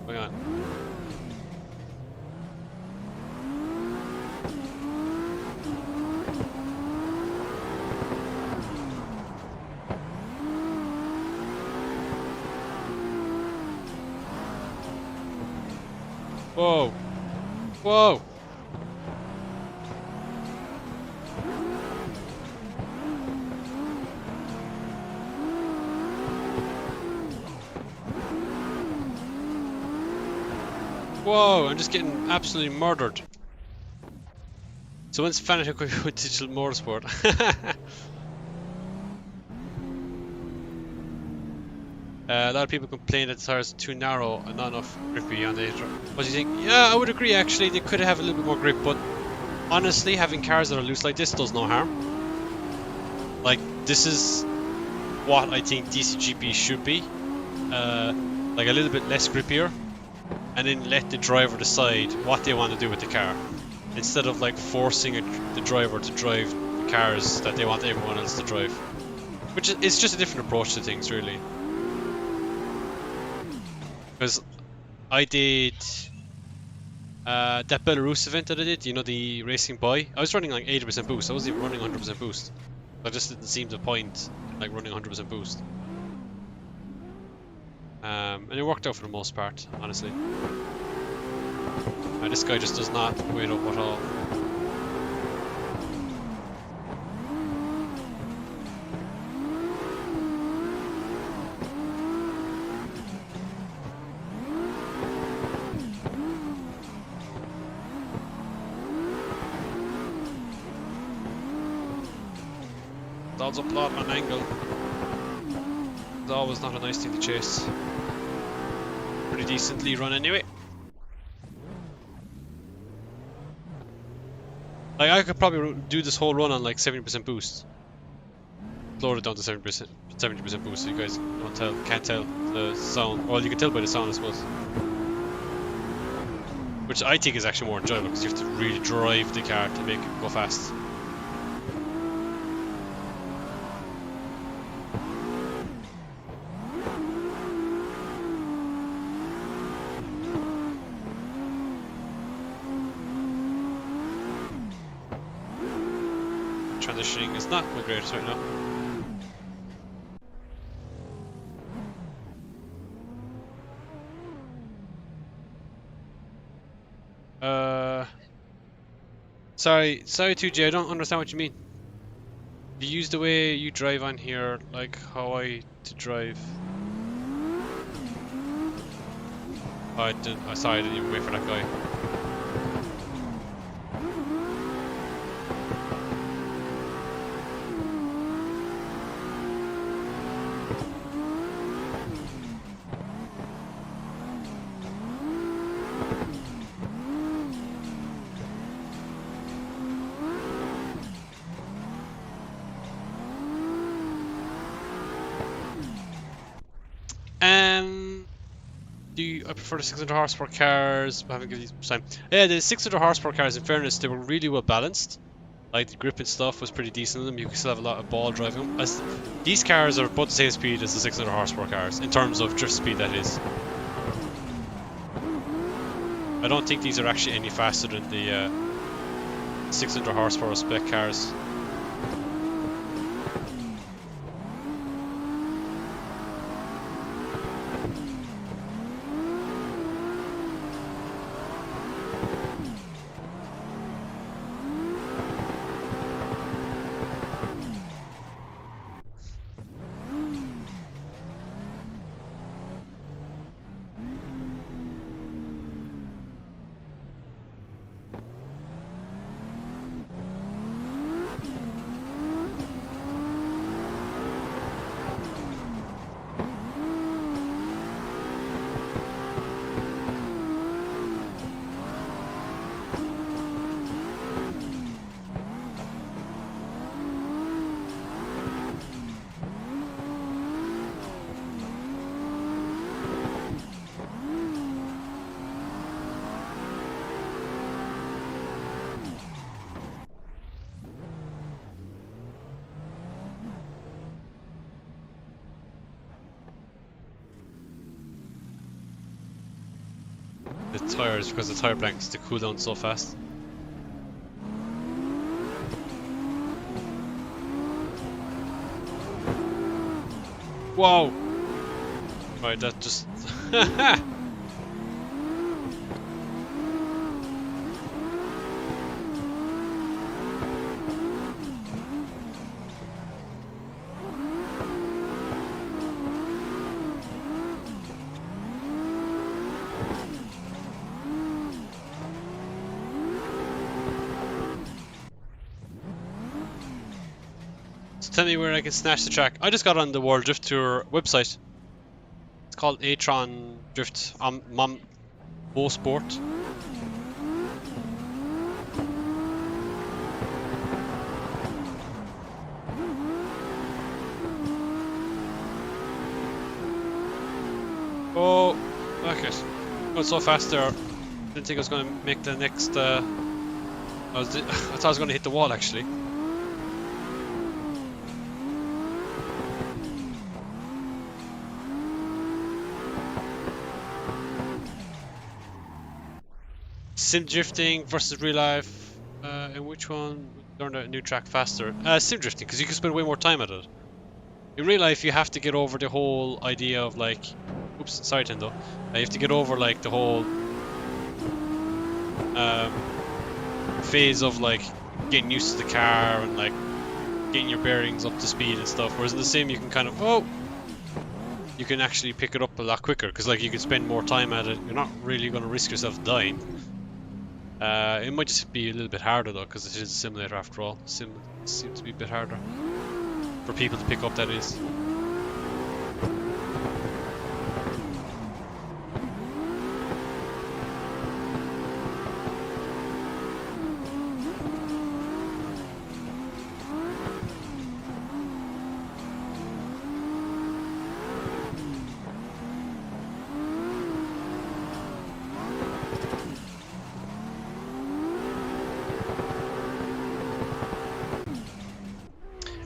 Hang on. Whoa. Whoa. Whoa, I'm just getting absolutely murdered. So when's Fanatic with digital motorsport? A lot of people complain that the tires are too narrow and not enough grippy on the. What do you think? Yeah, I would agree actually. They could have a little bit more grip, but honestly, having cars that are loose like this does no harm. Like, this is what I think DCGP should be. Like a little bit less grippier, and then let the driver decide what they want to do with the car. Instead of like forcing the driver to drive the cars that they want everyone else to drive. Which is just a different approach to things, really. Because I did that Belarus event that I did, you know, the racing boy. I was running like 80% boost. I wasn't even running 100% boost. I just didn't seem the point like running 100% boost. And it worked out for the most part, honestly. This guy just does not wait up at all. That's a plot on an angle. It's always not a nice thing to chase. Pretty decently run anyway. Like, I could probably do this whole run on like 70% boost. Lower it down to 70% boost so you guys can't tell the sound. Well, you can tell by the sound, I suppose. Which I think is actually more enjoyable because you have to really drive the car to make it go fast. Transitioning is not my greatest right now. Sorry 2J, I don't understand what you mean. You use the way you drive on here, like how I to drive. Oh, I didn't. Sorry, I didn't even wait for that guy. I prefer the 600 horsepower cars. I haven't given these time. Yeah, the 600 horsepower cars, in fairness, they were really well balanced. Like, the grip and stuff was pretty decent in them. You could still have a lot of ball driving them. These cars are about the same speed as the 600 horsepower cars, in terms of drift speed, that is. I don't think these are actually any faster than the 600 horsepower spec cars. The tires, because the tire blankets to cool down so fast. Whoa! Right, that just... So tell me where I can snatch the track. I just got on the World Drift Tour website. It's called Atron Drift Mom Sport. Oh, okay. Going so fast there. Didn't think I was going to make the next. I thought I was going to hit the wall actually. Sim drifting versus real life. And which one learn a new track faster? Sim drifting, because you can spend way more time at it. In real life, you have to get over the whole idea of like, oops, sorry, Tendo. You have to get over like the whole phase of like getting used to the car and like getting your bearings up to speed and stuff. Whereas in the sim, you can kind of you can actually pick it up a lot quicker because like you can spend more time at it. You're not really going to risk yourself dying. It might just be a little bit harder though, because it is a simulator after all. Sim seems to be a bit harder for people to pick up, that is.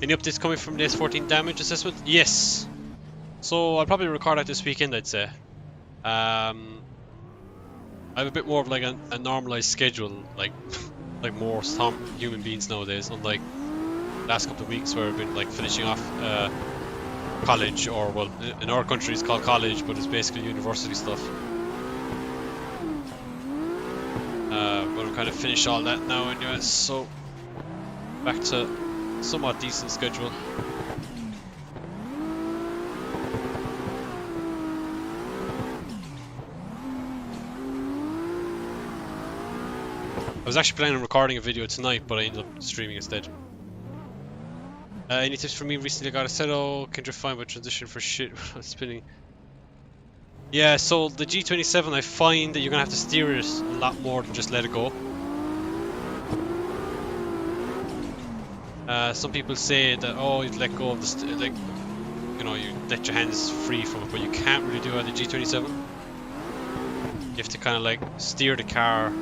Any updates coming from the S14 damage assessment? Yes! So I'll probably record that this weekend, I'd say. I have a bit more of like a normalized schedule, like more human beings nowadays, unlike last couple of weeks where I've been like finishing off college, or well, in our country it's called college, but it's basically university stuff. But I'm kind of finished all that now anyway, so back to somewhat decent schedule. I was actually planning on recording a video tonight, but I ended up streaming instead. Any tips for me? Recently got Assetto, can drift fine but transition for shit spinning. Yeah, so the G27, I find that you're gonna have to steer it a lot more than just let it go. Some people say that, oh, you let go of the like, you know, you let your hands free from it, but you can't really do it on the G27. You have to kind of like steer the car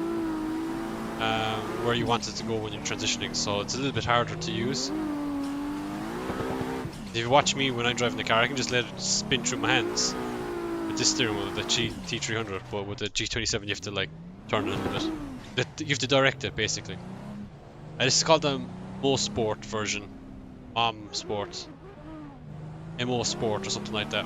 where you want it to go when you're transitioning, so it's a little bit harder to use. If you watch me when I'm driving the car, I can just let it spin through my hands with this steering wheel, the T300, but with the G27 you have to like turn it a little bit. You have to direct it basically. This is called the MO Sport version. Sport. MO Sport or something like that.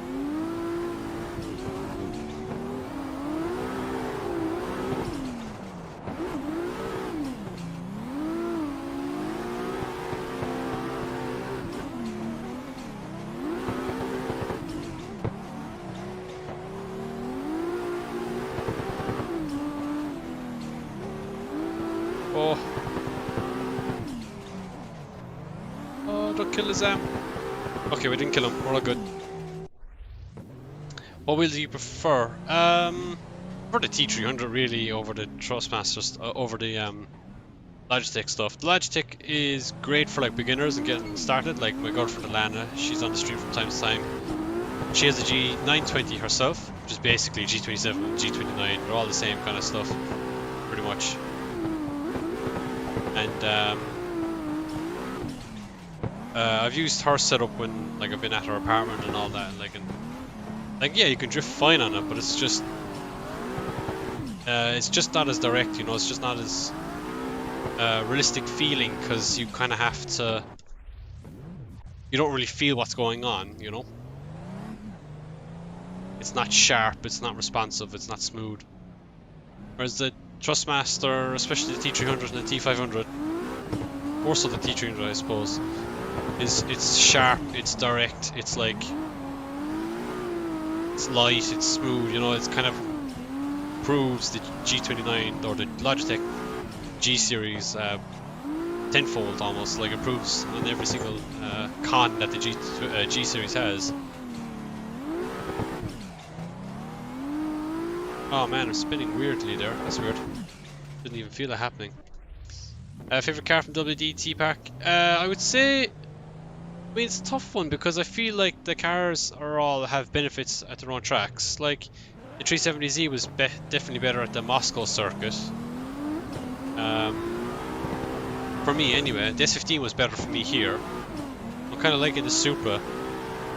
Oh, don't kill his arm. Okay, we didn't kill him. We're all good. What wheel do you prefer? For the T300 really, over the Thrustmasters, over the Logitech stuff. The Logitech is great for like beginners and getting started. Like my girlfriend Alana, she's on the stream from time to time. She has a G920 herself, which is basically G27, G29. They're all the same kind of stuff, pretty much. And I've used her setup when like I've been at her apartment and all that, and like yeah, you can drift fine on it, but it's just not as direct, you know. It's just not as realistic feeling, because you kind of have to. You don't really feel what's going on, you know. It's not sharp, it's not responsive, it's not smooth. Whereas the Thrustmaster, especially the T300 and the T500, more so the T300 I suppose, it's sharp, it's direct, it's like, it's light, it's smooth, you know. It's kind of proves the G29 or the Logitech G series 10 tenfold almost, like improves on every single con that the G series has. Oh man, I'm spinning weirdly there. That's weird. Didn't even feel it happening. Favorite car from WDT Park? I would say, I mean, it's a tough one because I feel like the cars are all have benefits at their own tracks. Like the 370Z was definitely better at the Moscow circuit. For me anyway. The S15 was better for me here. I'm kind of liking the Supra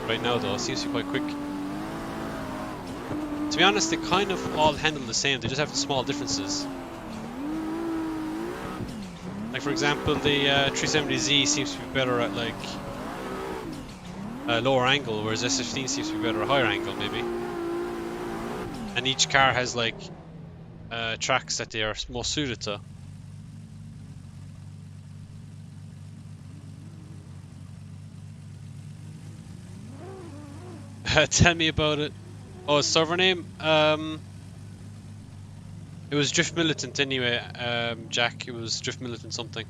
right now though. It seems to be quite quick. To be honest, they kind of all handle the same. They just have small differences. Like for example, the 370Z seems to be better at like a lower angle, whereas S15 seems to be better at a higher angle maybe. And each car has like tracks that they are most suited to. Tell me about it. Oh, server name? It was Drift Militant anyway, Jack. It was Drift Militant something.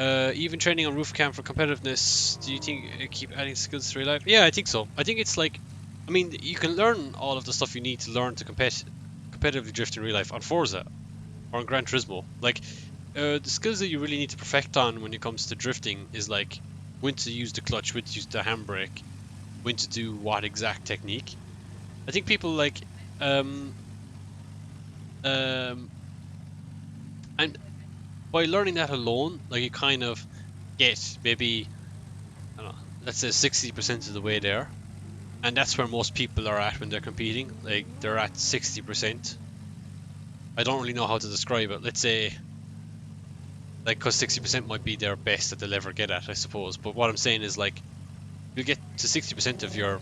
Even training on roof cam for competitiveness. Do you think it keep adding skills to real life? Yeah, I think so. I think it's like, I mean, you can learn all of the stuff you need to learn to competitively drift in real life on Forza or on Gran Turismo. Like, the skills that you really need to perfect on when it comes to drifting is like when to use the clutch, when to use the handbrake, when to do what exact technique. I think people like, and by learning that alone, like you kind of get maybe, I don't know, let's say 60% of the way there. And that's where most people are at when they're competing. Like they're at 60%. I don't really know how to describe it. Let's say, like, cause 60% might be their best that they'll ever get at, I suppose. But what I'm saying is like, you get to 60% of your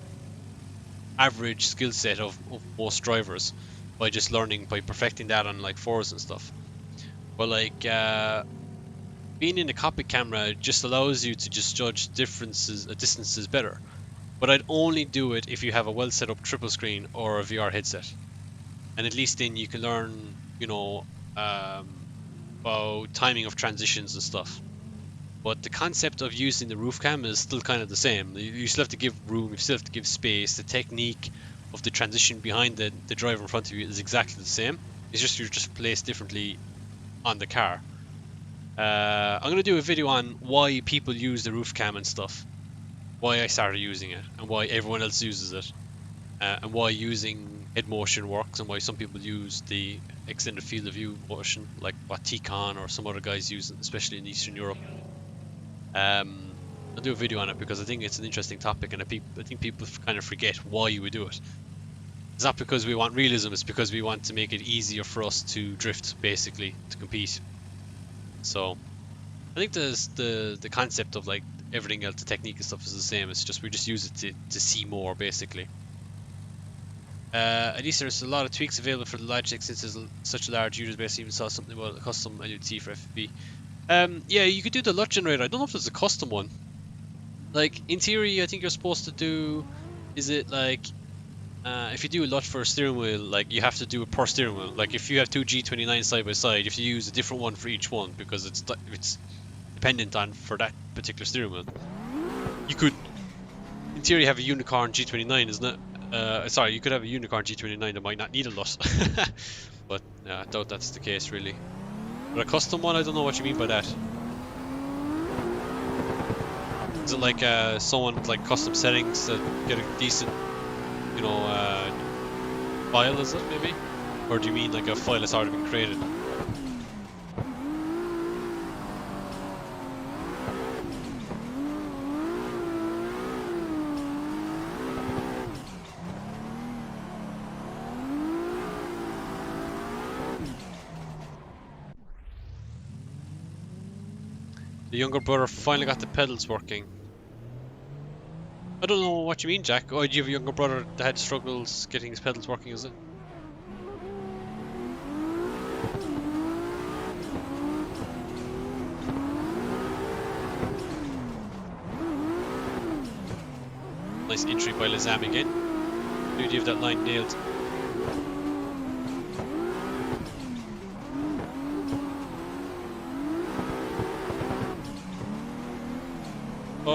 average skill set of most drivers by just learning, by perfecting that on like fours and stuff. But like being in the cockpit camera just allows you to just judge distances better. But I'd only do it if you have a well set up triple screen or a VR headset, and at least then you can learn, you know, about timing of transitions and stuff. But the concept of using the roof cam is still kind of the same. You still have to give room, you still have to give space. The technique of the transition behind the driver in front of you is exactly the same. It's just you're just placed differently on the car. I'm going to do a video on why people use the roof cam and stuff. Why I started using it and why everyone else uses it. And why using head motion works and why some people use the extended field of view motion, like what T-Con or some other guys use, especially in Eastern Europe. I'll do a video on it because I think it's an interesting topic, and I think people kind of forget why you would do it. It's not because we want realism, it's because we want to make it easier for us to drift, basically, to compete. So I think the concept of like everything else, the technique and stuff is the same. It's just we just use it to see more, basically. At least there's a lot of tweaks available for the Logitech since there's such a large user base. I even saw something about a custom LUT for FFB. Yeah, you could do the LUT generator. I don't know if there's a custom one. Like, in theory, I think you're supposed to do... Is it like... if you do a LUT for a steering wheel, like, you have to do it per steering wheel. Like, if you have two G29 side by side, you have to use a different one for each one because it's dependent on for that particular steering wheel. You could, in theory, have a Unicorn G29, isn't it? Sorry, you could have a Unicorn G29 that might not need a LUT. But I doubt that's the case, really. But a custom one, I don't know what you mean by that. Is it like someone with like custom settings to get a decent, you know, file, is it maybe? Or do you mean like a file that's already been created? The younger brother finally got the pedals working. I don't know what you mean, Jack. Oh, do you have a younger brother that had struggles getting his pedals working, is it? Nice entry by Lazam again. Dude, you have that line nailed.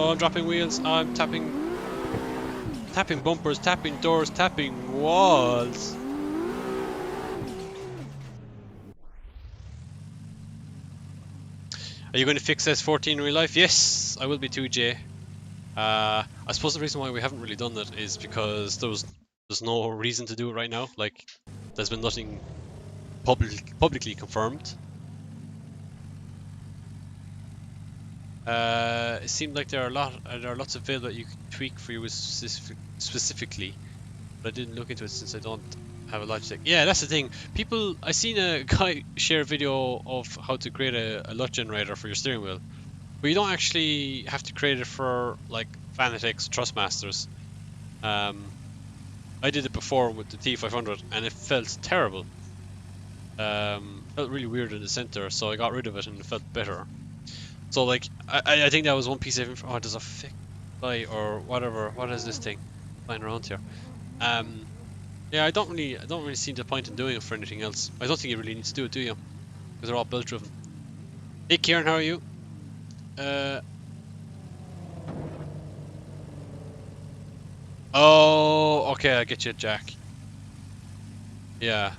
Oh, I'm dropping wheels. I'm tapping bumpers, tapping doors, tapping walls. Are you going to fix S14 in real life? Yes, I will be too, Jay. I suppose the reason why we haven't really done that is because there's no reason to do it right now. Like, there's been nothing publicly confirmed. It seemed like there are lots of fields that you can tweak for you specifically, but I didn't look into it since I don't have a Logitech. Yeah, that's the thing. I seen a guy share a video of how to create a LUT generator for your steering wheel, but you don't actually have to create it for like Fanatics, Trustmasters. I did it before with the T500 and it felt terrible. Felt really weird in the center, so I got rid of it and it felt better. So like, I think that was one piece of info. Oh, there's a fake fly or whatever. What is this thing flying around here? Yeah, I don't really see the point in doing it for anything else. I don't think you really need to do it, do you? Because they're all build driven. Hey Kieran, how are you? Oh, okay, I get you, Jack. Yeah.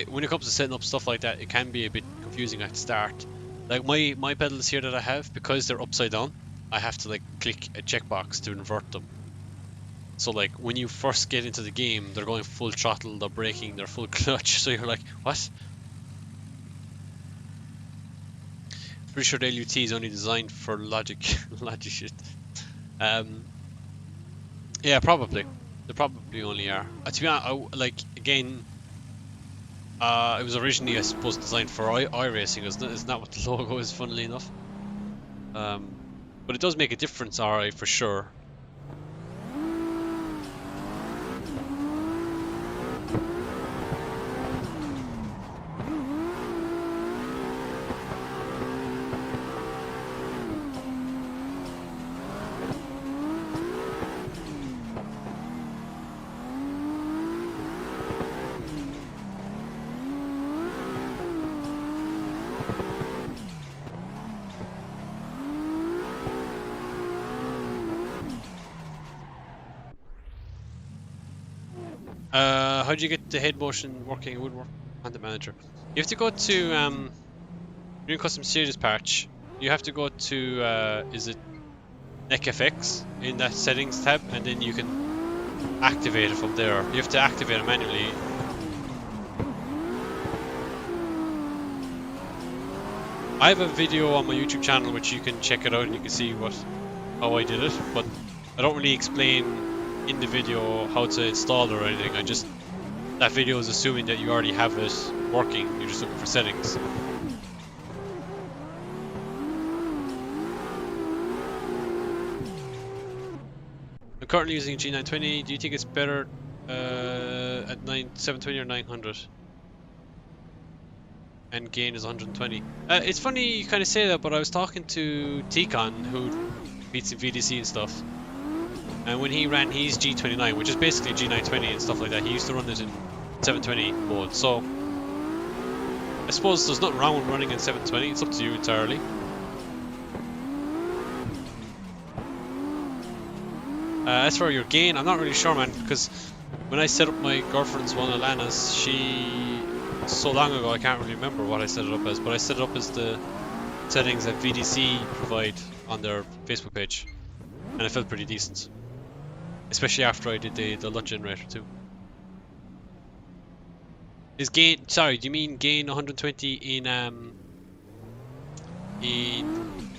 When it comes to setting up stuff like that, it can be a bit confusing at the start. Like my pedals here that I have, because they're upside down, I have to like click a checkbox to invert them. So like when you first get into the game, they're going full throttle, they're braking, they're full clutch, so you're like, what? Pretty sure the LUT is only designed for logic shit. Yeah, probably. They probably only are. To be honest, like again, it was originally, I suppose, designed for iRacing, isn't that what the logo is, funnily enough? But it does make a difference, RI, for sure. How do you get the head motion working? It would work on the manager. You have to go to you're in custom series patch. You have to go to is it NECFX in that settings tab, and then you can activate it from there. You have to activate it manually. I have a video on my YouTube channel which you can check it out and you can see how I did it, but I don't really explain in the video how to install it or anything. That video is assuming that you already have it working, you're just looking for settings. I'm currently using G920. Do you think it's better at 720 or 900? And gain is 120. It's funny you kind of say that, but I was talking to Ticon, who beats in VDC and stuff. And when he ran his G29, which is basically G920 and stuff like that, he used to run it in 720 mode. So I suppose there's nothing wrong with running in 720. It's up to you entirely. As for your gain, I'm not really sure, man, because when I set up my girlfriend's one, Alana's, so long ago I can't really remember what I set it up as, but I set it up as the settings that VDC provide on their Facebook page, and it felt pretty decent. Especially after I did the LUT generator too. Is gain, sorry, do you mean gain 120 in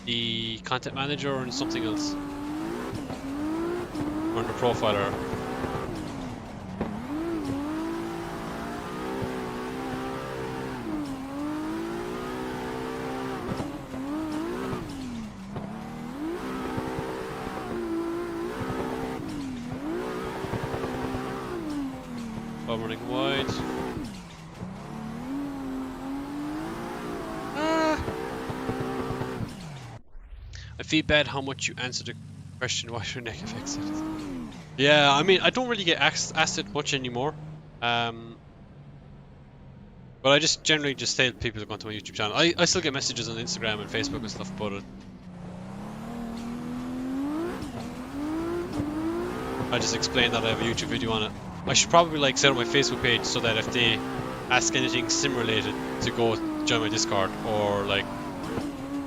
the content manager or in something else? Or in the profiler? I'm running wide. I feel bad how much you answered the question why your neck affects it. Yeah, I mean, I don't really get asked it much anymore. But I just generally just tell people to go onto my YouTube channel. I still get messages on Instagram and Facebook and stuff about it. I just explained that I have a YouTube video on it. I should probably like set up my Facebook page so that if they ask anything sim related to go join my Discord, or like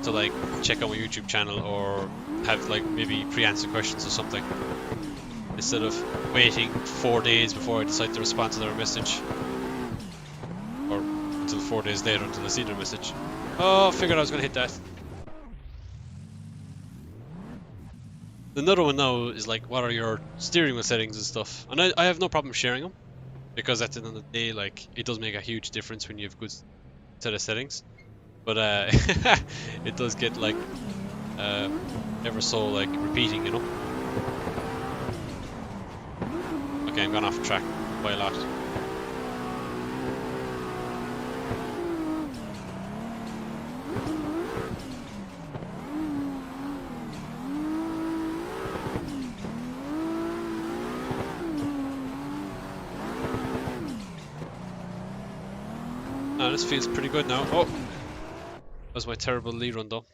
to like check out my YouTube channel, or have like maybe pre-answered questions or something, instead of waiting 4 days before I decide to respond to their message, or until 4 days later until I see their message. Oh, I figured I was gonna hit that. Another one now is like, what are your steering wheel settings and stuff, and I have no problem sharing them, because at the end of the day, like, it does make a huge difference when you have good set of settings, but it does get like ever so like repeating, you know. Okay, I'm gone off track by a lot. Oh, this feels pretty good now. Oh, that was my terrible lead run though.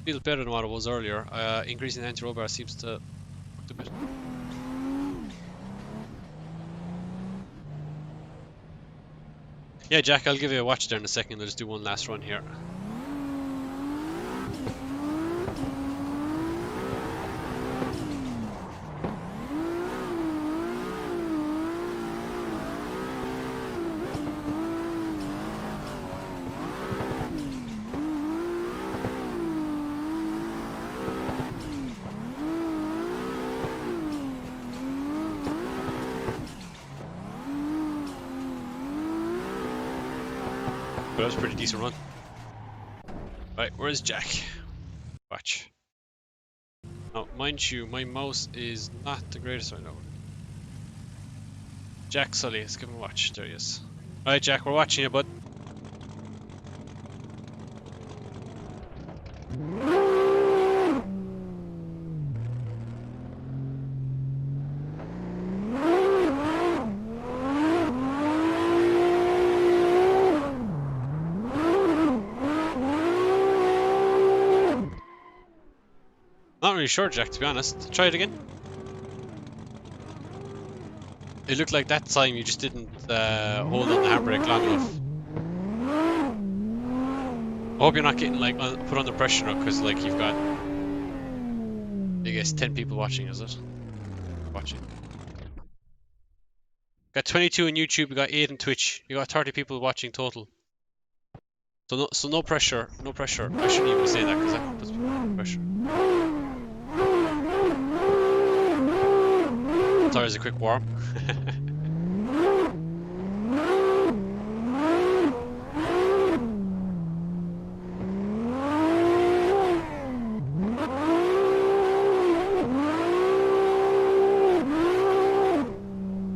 Feels better than what it was earlier. Increasing the anti-roll bar seems to work a bit. Yeah, Jack, I'll give you a watch there in a second. I'll just do one last run here. But that was a pretty decent run. Right, where's Jack? Watch. Now, mind you, my mouse is not the greatest right now. Jack Sully, let's give him a watch. There he is. Alright, Jack, we're watching you, bud. Not really sure, Jack, to be honest. Try it again. It looked like that time you just didn't hold on the handbrake long enough. I hope you're not getting like put under pressure now, because like you've got, I guess, 10 people watching, is it? Watching. Got 22 on YouTube, you got 8 on Twitch, you got 30 people watching total. So no pressure, no pressure. I shouldn't even say that, because that puts pressure. Sorry, as a quick warm.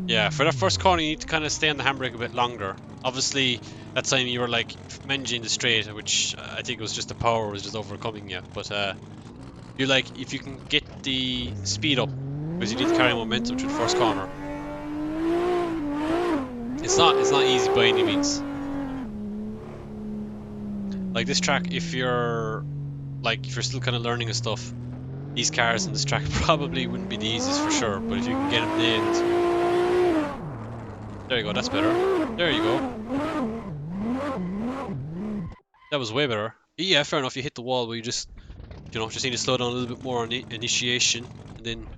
Yeah, for that first corner you need to kind of stay on the handbrake a bit longer. Obviously, that time you were like managing the straight, which I think was just the power was just overcoming you. But you like, if you can get the speed up, because you need to carry momentum through the first corner. It's not easy by any means. Like this track, if you're still kind of learning and stuff, these cars in this track probably wouldn't be the easiest for sure. But if you can get them nailed, there you go. That's better. There you go. That was way better. Yeah, fair enough. You hit the wall, where you just, just need to slow down a little bit more on the initiation, and then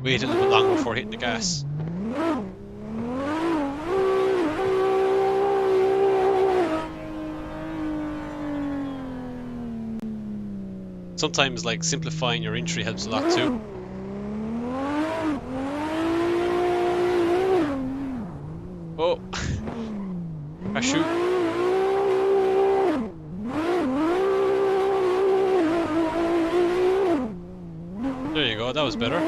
wait a little bit longer before hitting the gas. Sometimes like simplifying your entry helps a lot too. Oh, shoot. There you go, that was better.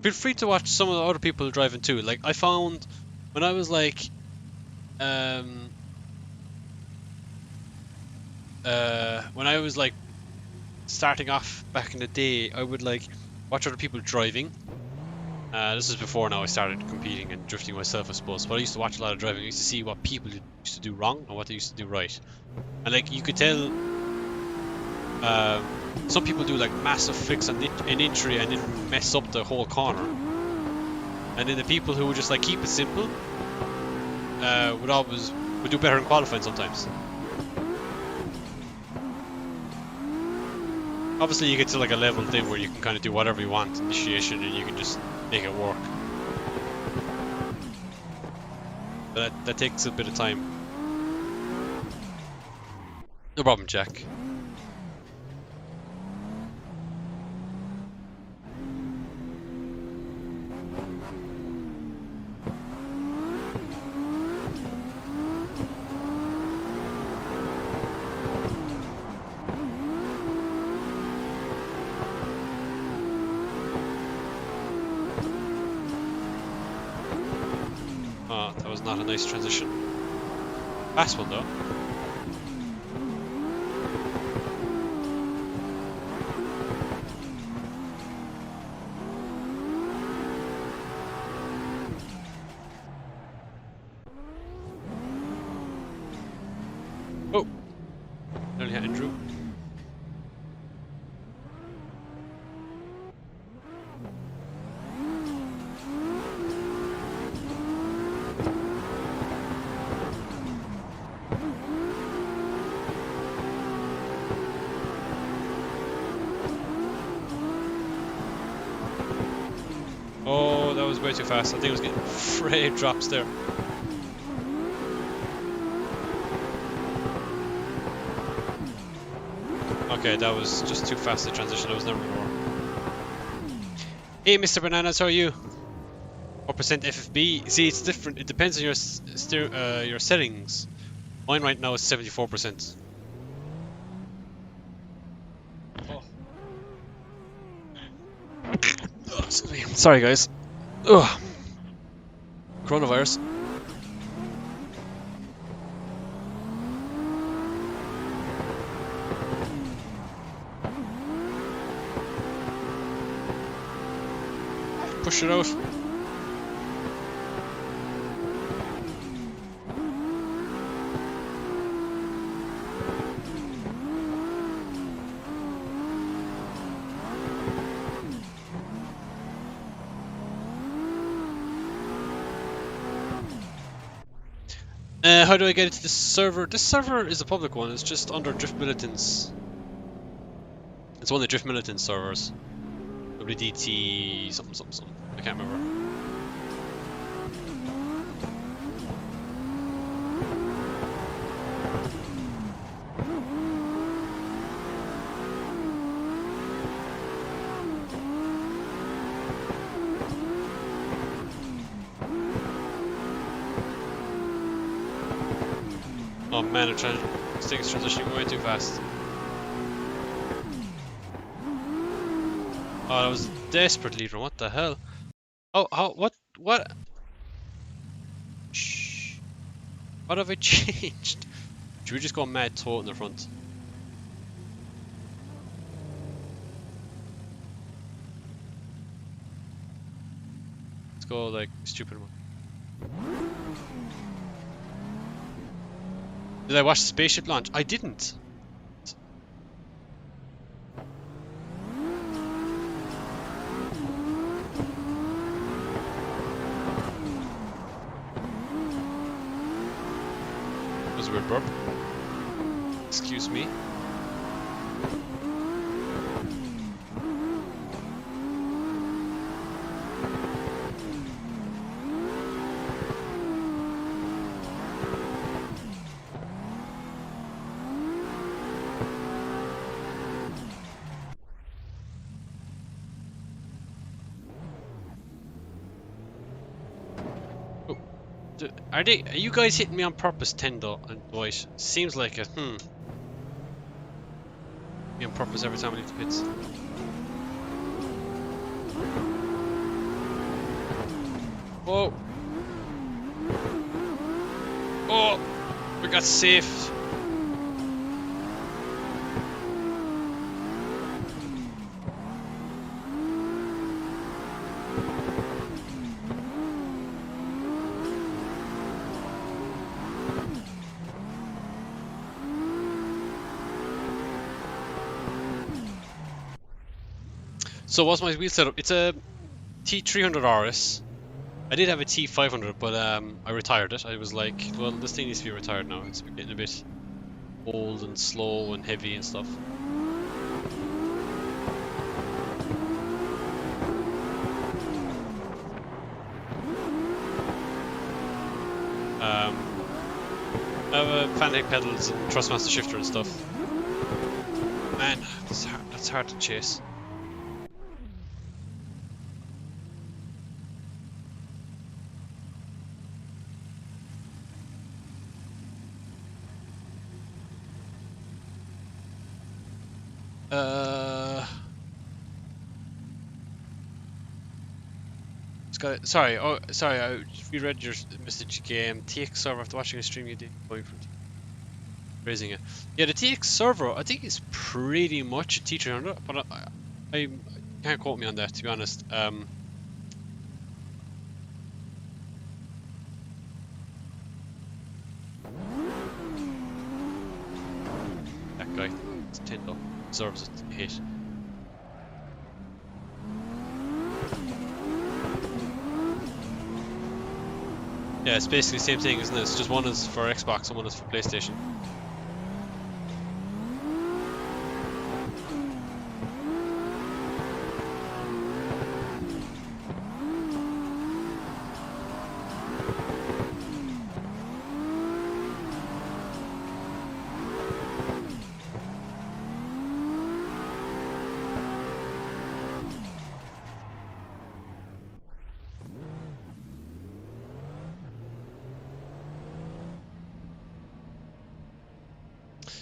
Feel free to watch some of the other people driving too. Like, I found when I was like when I was like starting off back in the day, I would like watch other people driving, This is before now I started competing and drifting myself, I suppose. But I used to watch a lot of driving. I used to see what people used to do wrong and what they used to do right. And like you could tell, some people do like massive flicks on an entry and then mess up the whole corner. And then the people who would just like keep it simple would do better in qualifying sometimes. Obviously, you get to like a level thing where you can kind of do whatever you want initiation and you can just make it work. But that takes a bit of time. No problem, Jack. Oh, that was not a nice transition. Fast one though. Oh! Nearly hit Andrew. Oh, that was way too fast. I think I was getting frame drops there. Okay, that was just too fast a transition. I was never gonna work. Hey, Mr. Bananas, how are you? What percent FFB? See, it's different. It depends on your settings. Mine right now is 74%. Oh. Oh, excuse me. Sorry, guys. Ugh. Coronavirus. Push it out. How do I get into this server? This server is a public one. It's just under Drift Militants. It's one of the Drift Militants servers. WDT something something something. I can't remember. Oh man, this thing is transitioning way too fast. Oh, that was desperate leader. What the hell? Oh, what? Shh. What have I changed? Should we just go mad toe in the front? Let's go like stupid one. Did I watch the spaceship launch? I didn't. That was a weird burp. Excuse me. Are you guys hitting me on purpose, Tendo and White? Seems like it. Me on purpose every time I leave the pits. Oh! Oh! We got saved. So what's my wheel setup? It's a T300 RS. I did have a T500, but I retired it. I was like, well, this thing needs to be retired now. It's getting a bit old and slow and heavy and stuff. I have a fan pedals and thrustmaster shifter and stuff. Man, that's hard to chase. Sorry, I reread your message again. TX server after watching a stream you did going from raising it. Yeah, the TX server I think is pretty much a T300, but I can't quote me on that to be honest. That guy, it's Tindo, deserves a hit. Yeah, it's basically the same thing, isn't it? It's just one is for Xbox and one is for PlayStation.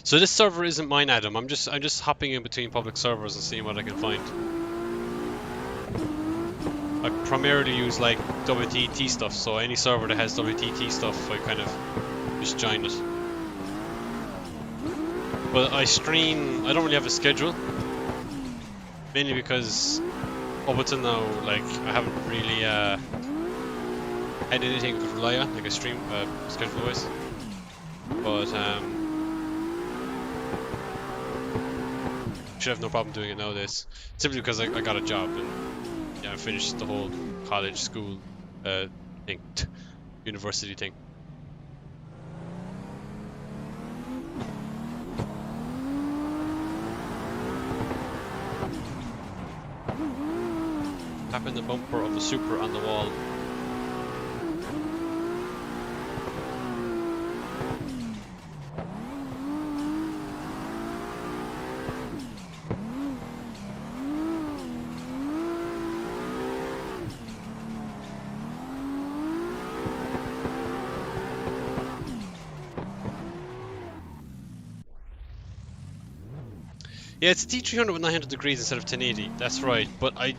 So this server isn't mine, Adam. I'm just hopping in between public servers and seeing what I can find. I primarily use like WTT stuff, so any server that has WTT stuff, I kind of just join it. But I stream. I don't really have a schedule, mainly because up until now, like I haven't really had anything I could rely on, like a stream schedule-wise. But should have no problem doing it nowadays, simply because I got a job and yeah, I finished the whole college, school thing, university thing. Tapping the bumper of the Supra on the wall. Yeah, it's a T300 with 900 degrees instead of 1080, that's right, but I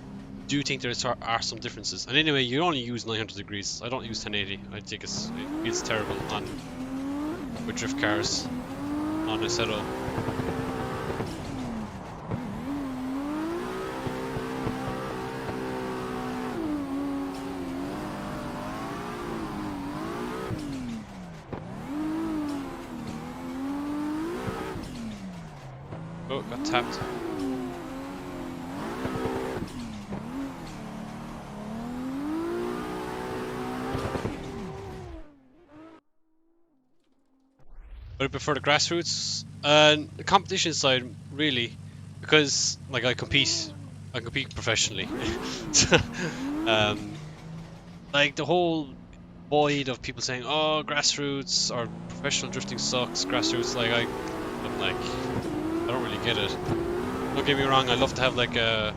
do think there are some differences. And anyway, you only use 900 degrees, I don't use 1080, I think it feels terrible with drift cars on Assetto. Oh, got tapped. But I prefer the grassroots the competition side, really, because like I compete professionally. Like the whole void of people saying, "Oh, grassroots or professional drifting sucks." Grassroots, like I'm like, I don't really get it. Don't get me wrong, I love to have like a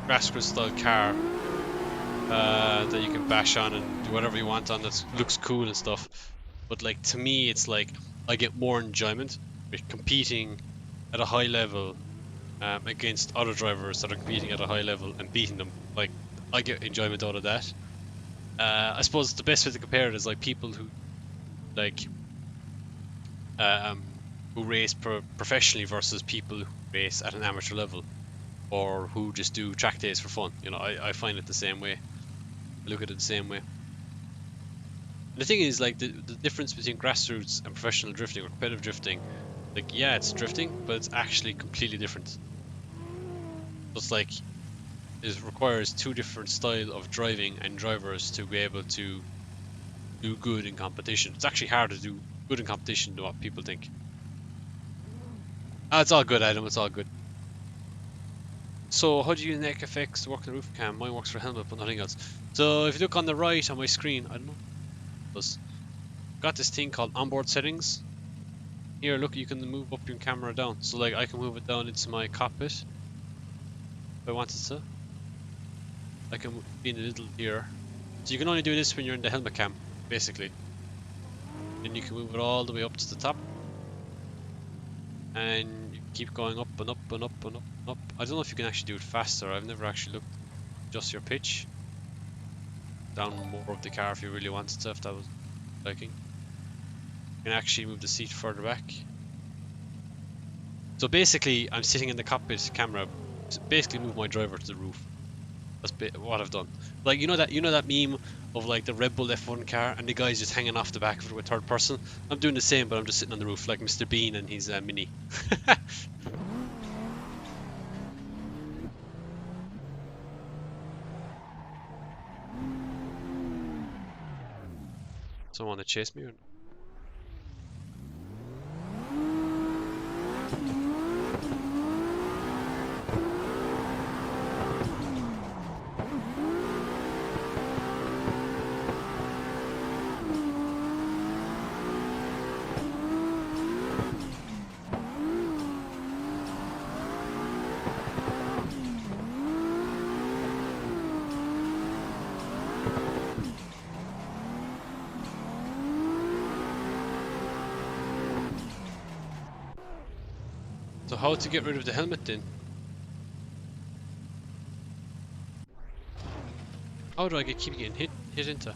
grassroots style car that you can bash on and do whatever you want on that looks cool and stuff. But like to me, it's like I get more enjoyment with competing at a high level against other drivers that are competing at a high level and beating them. Like I get enjoyment out of that. I suppose the best way to compare it is like people who like who race professionally versus people who race at an amateur level, or who just do track days for fun. You know, I find it the same way. I look at it the same way. And the thing is, like the difference between grassroots and professional drifting or competitive drifting, like yeah, it's drifting, but it's actually completely different. It's like requires two different style of driving and drivers to be able to do good in competition. It's actually harder to do good in competition than what people think. Ah, it's all good, Adam. It's all good. So, how do you use neck effects to work on the roof cam? Mine works for helmet, but nothing else. So, if you look on the right on my screen, I don't know. Got this thing called onboard settings. Here, look, you can move up your camera down. So, like, I can move it down into my cockpit if I wanted to. I can be in a little here. So you can only do this when you're in the helmet cam, basically. And you can move it all the way up to the top. And you keep going up and up and up and up and up. I don't know if you can actually do it faster. I've never actually looked. Just your pitch. Down more of the car if you really wanted to, if that was liking. You can actually move the seat further back. So basically, I'm sitting in the cockpit camera. Basically, move my driver to the roof. That's what I've done. Like you know that meme of like the Red Bull F1 car and the guy's just hanging off the back of it with third person. I'm doing the same, but I'm just sitting on the roof like Mr. Bean and his Mini. Someone want to chase me? Or no? So how to get rid of the helmet then? How do I keep getting hit into?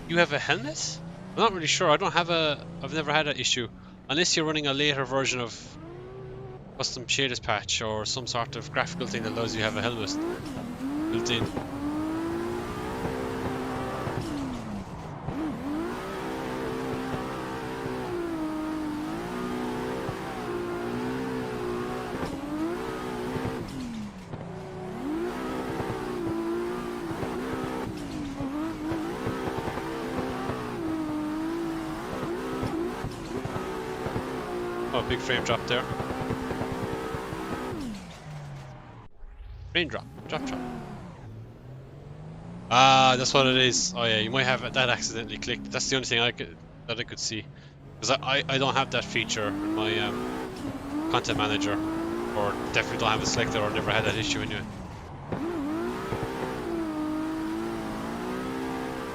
You have a helmet? I'm not really sure. I've never had that issue. Unless you're running a later version of custom shaders patch or some sort of graphical thing that allows you to have a helmet built in. Oh, big frame drop there. Raindrop. Drop. Ah, that's what it is. Oh yeah, you might have that accidentally clicked. That's the only thing that I could see. Because I don't have that feature in my content manager. Or definitely don't have it selected or never had that issue anyway.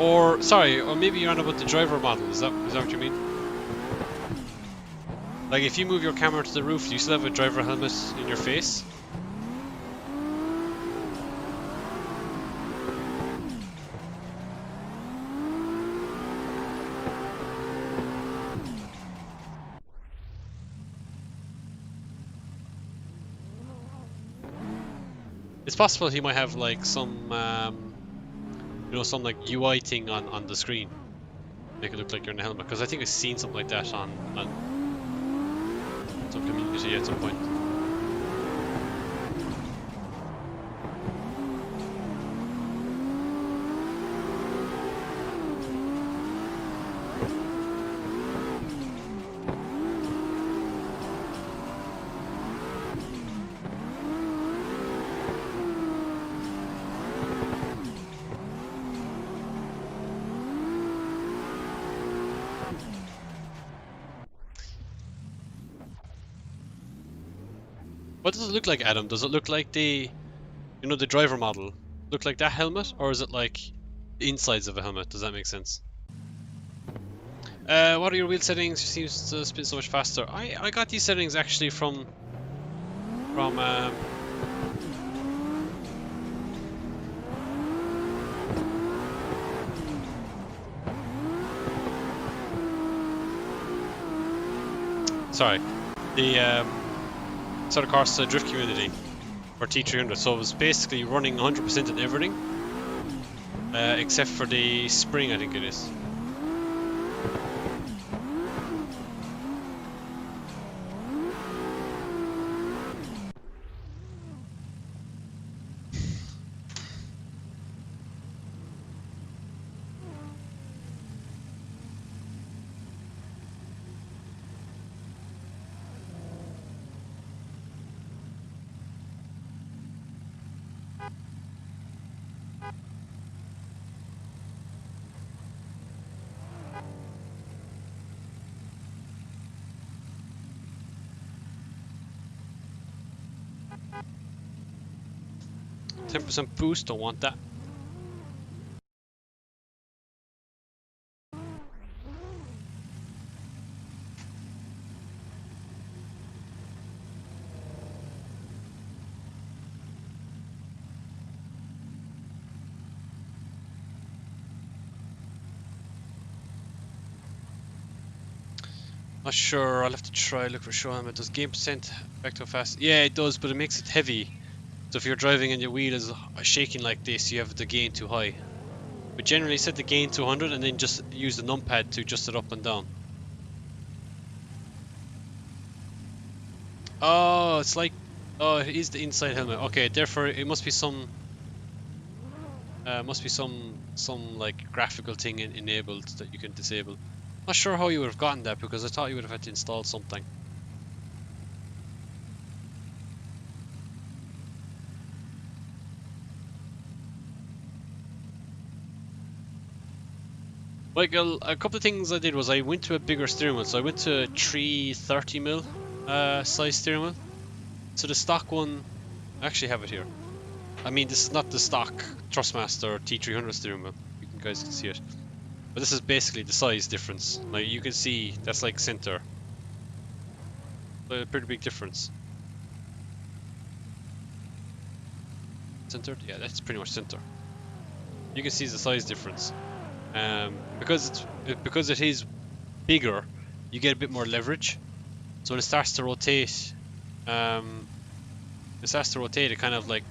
Or, sorry, or maybe you're on about the driver model. Is that what you mean? Like if you move your camera to the roof, do you still have a driver helmet in your face? It's possible he might have like some, some like UI thing on the screen, make it look like you're in the helmet. Because I think I've seen something like that on some community at some point. What does it look like, Adam? Does it look like the driver model? Look like that helmet? Or is it like the insides of a helmet? Does that make sense? What are your wheel settings? You seem to spin so much faster. I got these settings actually from sorry, the Assetto Corsa Drift community for T300. So it was basically running 100% in everything, except for the spring, I think it is. 10% boost, don't want that. Not sure, I'll have to try look for show him. It does game percent back to fast. Yeah, it does, but it makes it heavy. So if you're driving and your wheel is shaking like this, you have the gain too high. But generally set the gain to 100 and then just use the numpad to adjust it up and down. Oh, it's like, oh, it is the inside helmet. Okay, therefore it must be some, like graphical thing enabled that you can disable. Not sure how you would have gotten that because I thought you would have had to install something. Like a couple of things I did was I went to a bigger steering wheel, so I went to a 330mm size steering wheel. So the stock one, I actually have it here. I mean, this is not the stock Thrustmaster T300 steering wheel. You guys can see it, but this is basically the size difference. Like you can see, that's like center. A pretty big difference. Centered? Yeah, that's pretty much center. You can see the size difference. Because it is bigger, you get a bit more leverage. So when it starts to rotate, it kind of like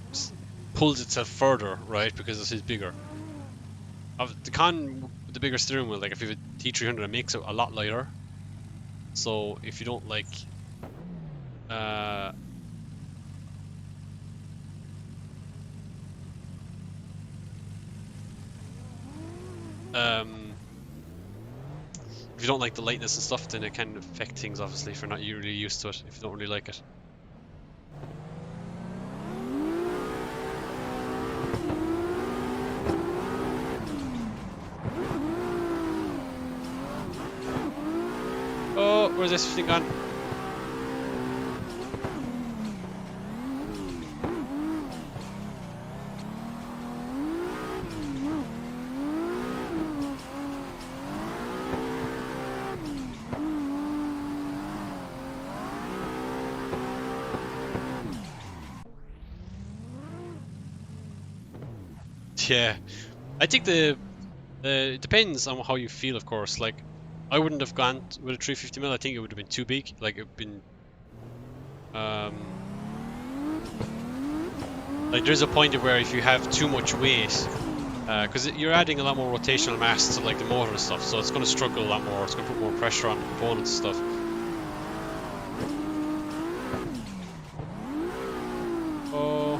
pulls itself further, right? Because it is bigger. The con with the bigger steering wheel, like if you have a T300, it makes it a lot lighter. So if you don't like, if you don't like the lightness and stuff, then it can affect things, obviously, if you're not really used to it, if you don't really like it. Oh, where's this thing gone? Yeah, I think it depends on how you feel, of course. Like, I wouldn't have gone with a 350mm. I think it would have been too big. Like, it'd been, like there's a point where if you have too much weight, because you're adding a lot more rotational mass to like the motor and stuff, so it's going to struggle a lot more. It's going to put more pressure on the components and stuff. Oh.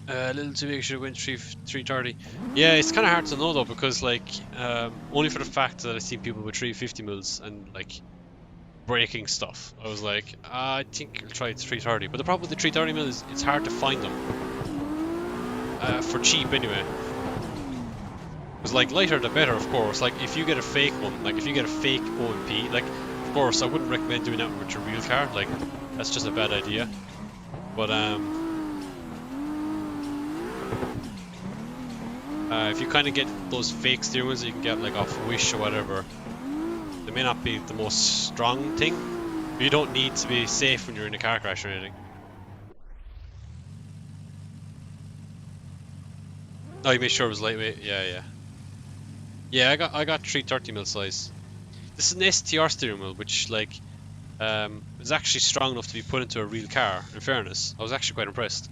A little too big, should have went 330. Yeah, it's kind of hard to know though, because like, only for the fact that I've seen people with 350mm and like breaking stuff, I was like, I think I'll try 330. But the problem with the 330mm is it's hard to find them for cheap anyway. Because like lighter the better, of course. Like if you get a fake one, like if you get a fake OMP, like of course I wouldn't recommend doing that with your real car. Like that's just a bad idea. But if you kind of get those fake steering wheels that you can get like off Wish or whatever, they may not be the most strong thing, but you don't need to be safe when you're in a car crash or anything. Oh, you made sure it was lightweight? Yeah, yeah. Yeah, I got 330mm size. This is an STR steering wheel, which like is actually strong enough to be put into a real car. In fairness, I was actually quite impressed.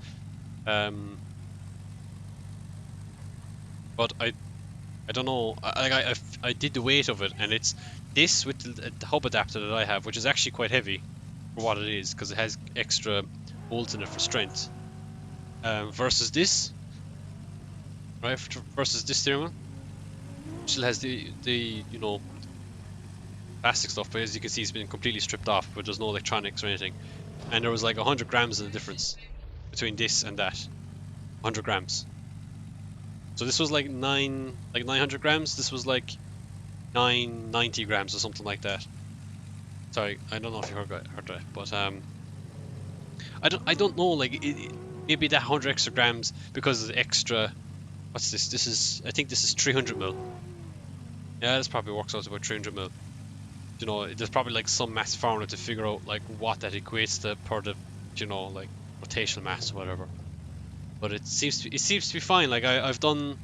But I don't know. I did the weight of it, and it's this with the hub adapter that I have, which is actually quite heavy for what it is, because it has extra bolts in it for strength. Versus this, right? Versus this steering wheel. Still has the you know, plastic stuff, but as you can see, it's been completely stripped off. But there's no electronics or anything. And there was like 100 grams in the difference between this and that. 100 grams. So this was like 900 grams. This was like 990 grams or something like that. Sorry, I don't know if you heard that, but I don't know. Like maybe that 100 extra grams because of the extra. What's this? I think this is 300 mil. Yeah, this probably works out to about 300 mil. You know, there's probably like some mass formula to figure out like what that equates to per the, you know, like rotational mass or whatever. But it seems to be fine. Like I've done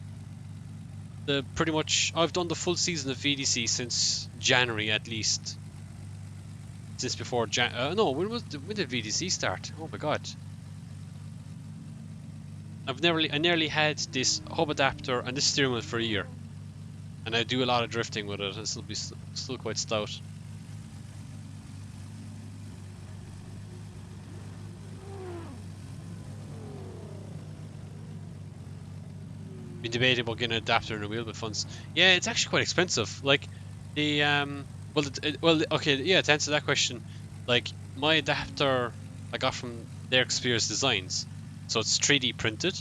I've done the full season of VDC since January at least. Since before no, when did VDC start? Oh my god. I nearly had this hub adapter and this steering wheel for a year. And I do a lot of drifting with it, and it'll be still quite stout. Been debating about getting an adapter and a wheel bit funds. Yeah, it's actually quite expensive. Like the okay, yeah. To answer that question, like my adapter I got from their Experience Designs, so it's 3D printed,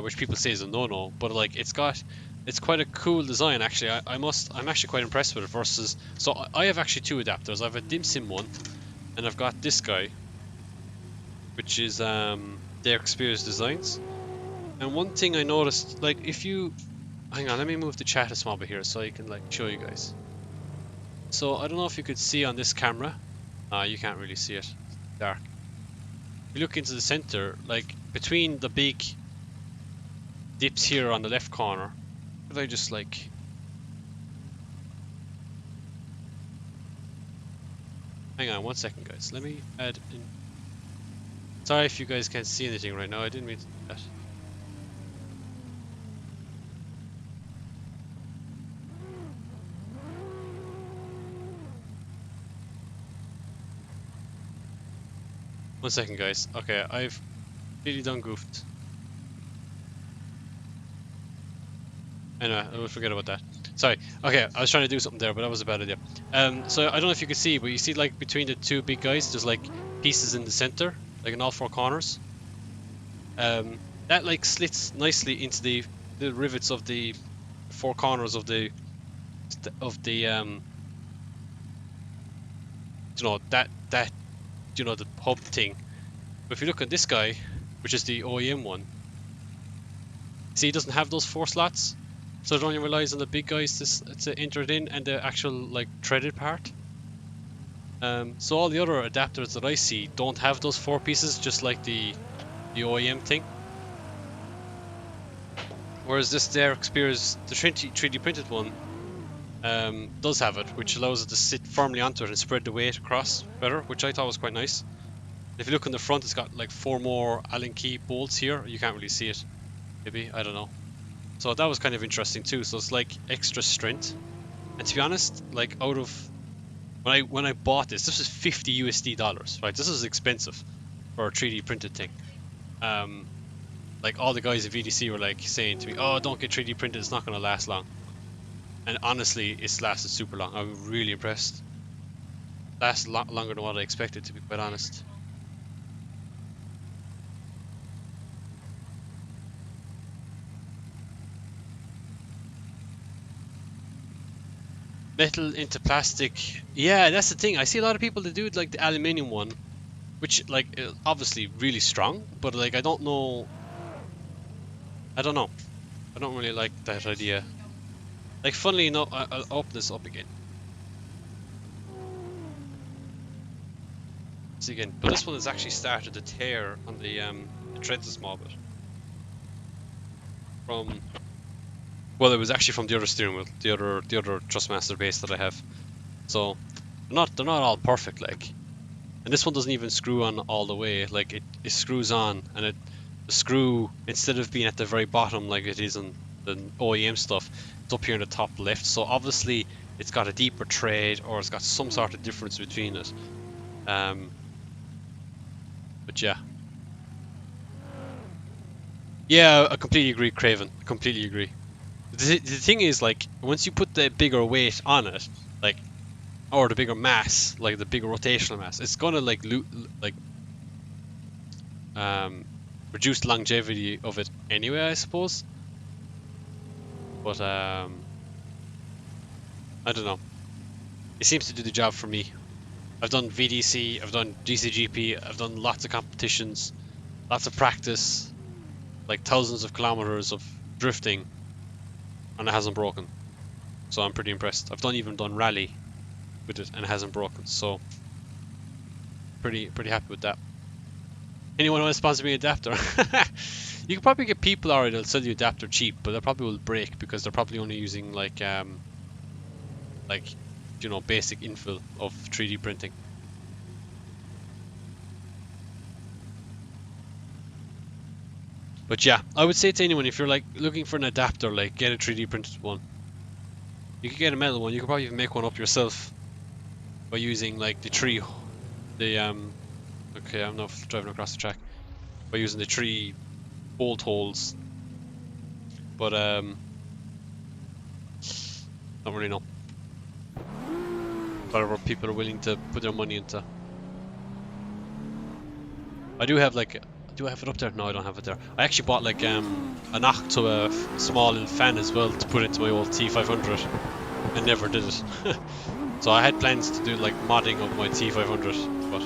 which people say is a no-no, but like it's quite a cool design actually. I'm actually quite impressed with it versus. So I have actually two adapters. I have a dim sim one, and I've got this guy, which is their Experience Designs. And one thing I noticed, like if you, hang on, let me move the chat a small bit here so I can like show you guys. So I don't know if you could see on this camera. You can't really see it. It's dark. If you look into the center, like between the big dips here on the left corner, if I just like, hang on 1 second guys, let me add in. Sorry if you guys can't see anything right now, I didn't mean to do that. One second guys, okay, I've really done goofed. Anyway, I will forget about that. Sorry. Okay, I was trying to do something there, but that was a bad idea. So I don't know if you can see, but you see like between the two big guys, there's like pieces in the center, like in all four corners. That like slits nicely into the rivets of the four corners of the you know that you know the hub thing. But if you look at this guy, which is the OEM one, see it doesn't have those four slots. So it only relies on the big guys to enter it in and the actual like threaded part. So all the other adapters that I see don't have those four pieces, just like the OEM thing. Whereas this their Experience, the 3D printed one, does have it, which allows it to sit firmly onto it and spread the weight across better, which I thought was quite nice. If you look on the front, it's got like 4 more Allen key bolts here. You can't really see it, maybe, I don't know. So that was kind of interesting too. So it's like extra strength. And to be honest, like out of when I bought this was $50 USD, right? This is expensive for a 3D printed thing. Like all the guys at VDC were like saying to me, "Oh, don't get 3D printed. It's not going to last long." And honestly, it's lasted super long. I'm really impressed. Lasted a lot longer than what I expected, to be quite honest. Metal into plastic. Yeah, that's the thing. I see a lot of people that do it like the aluminium one, which like obviously really strong, but like I don't know. I don't know. I don't really like that idea. Like funnily enough, I'll open this up again. See again, but this one has actually started to tear on the treads a small bit. Well, it was actually from the other steering wheel, the other Trustmaster base that I have. So they're not all perfect, like. And this one doesn't even screw on all the way. Like it screws on, and the screw, instead of being at the very bottom like it is on the OEM stuff, it's up here in the top left. So obviously it's got a deeper tread, or it's got some sort of difference between it. But yeah. Yeah, I completely agree, Craven. I completely agree. The thing is, like, once you put the bigger weight on it, like, or the bigger mass, like the bigger rotational mass, it's gonna like like um reduce the longevity of it anyway, I suppose. But I don't know. It seems to do the job for me. I've done VDC, I've done GCGP, I've done lots of competitions, lots of practice, like thousands of kilometers of drifting, and it hasn't broken. So I'm pretty impressed. I've even done rally with it and it hasn't broken. So pretty happy with that. Anyone want to sponsor me an adapter? You can probably get people already that'll sell you adapter cheap, but they probably will break because they're probably only using like you know, basic infill of 3D printing. But yeah, I would say to anyone, if you're like looking for an adapter, like get a 3D printed one. You could get a metal one. You could probably even make one up yourself by using like okay, I'm not driving across the track, by using the 3 bolt holes. But don't really know. Whatever people are willing to put their money into. I do have like, do I have it up there? No, I don't have it there. I actually bought like a knock to a small fan as well to put into my old T500 and never did it. So I had plans to do like modding of my T500, but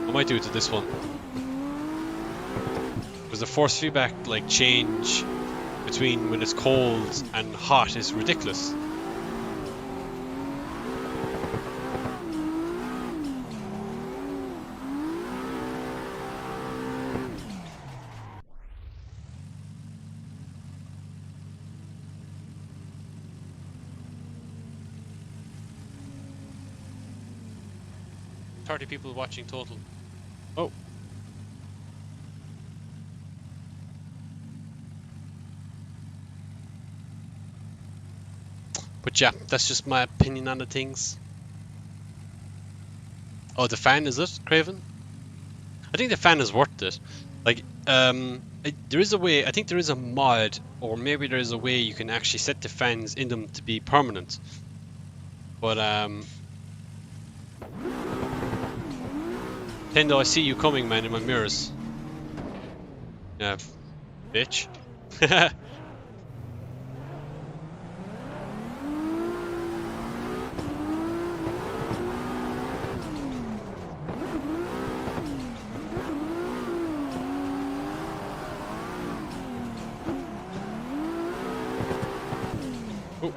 I might do it to this one. Because the force feedback like change between when it's cold and hot is ridiculous. People watching total. Oh. But yeah, that's just my opinion on the things. Oh, the fan, is it, Craven? I think the fan is worth it. Like, there is a way, I think there is a mod, or maybe there is a way you can actually set the fans in them to be permanent. But, Tendo, I see you coming, man, in my mirrors. Yeah, bitch. Oh,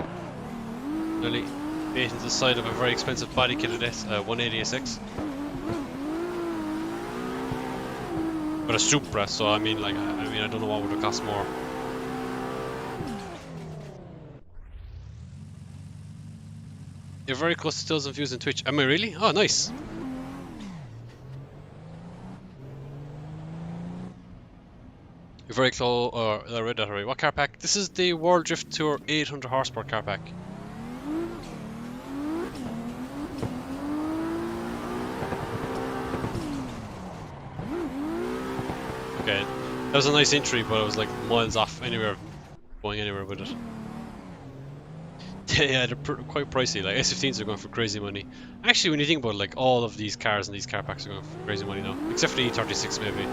nearly bait into the side of a very expensive body kit of this, 180 SX. But a Supra, so I mean, like, I don't know what would have cost more. You're very close to 1,000 views on Twitch. Am I really? Oh, nice. You're very close, or I read that already. What car pack? This is the World Drift Tour 800 horsepower car pack. Okay, that was a nice entry, but I was like miles off going anywhere with it. Yeah, they're quite pricey. Like S15s are going for crazy money. Actually, when you think about it, like all of these cars and these car packs are going for crazy money now, except for the E36 maybe.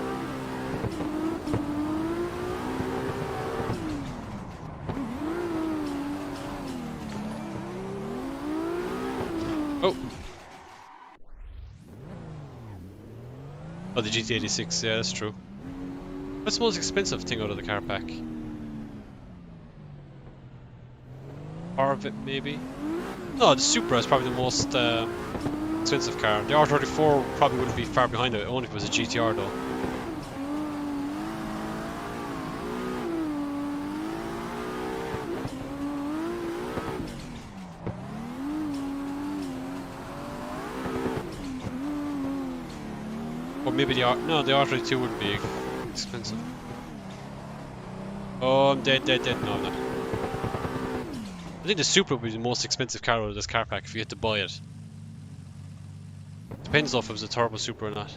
Oh, the GT86. Yeah, that's true. What's the most expensive thing out of the car pack? Power of it, maybe? No, the Supra is probably the most expensive car. The R34 probably wouldn't be far behind it, only if it was a GTR though. Or maybe the R32 wouldn't be expensive. Oh, I'm dead. No, I'm not. I think the Supra would be the most expensive car out of this car pack if you had to buy it. Depends though if it was a turbo Supra or not.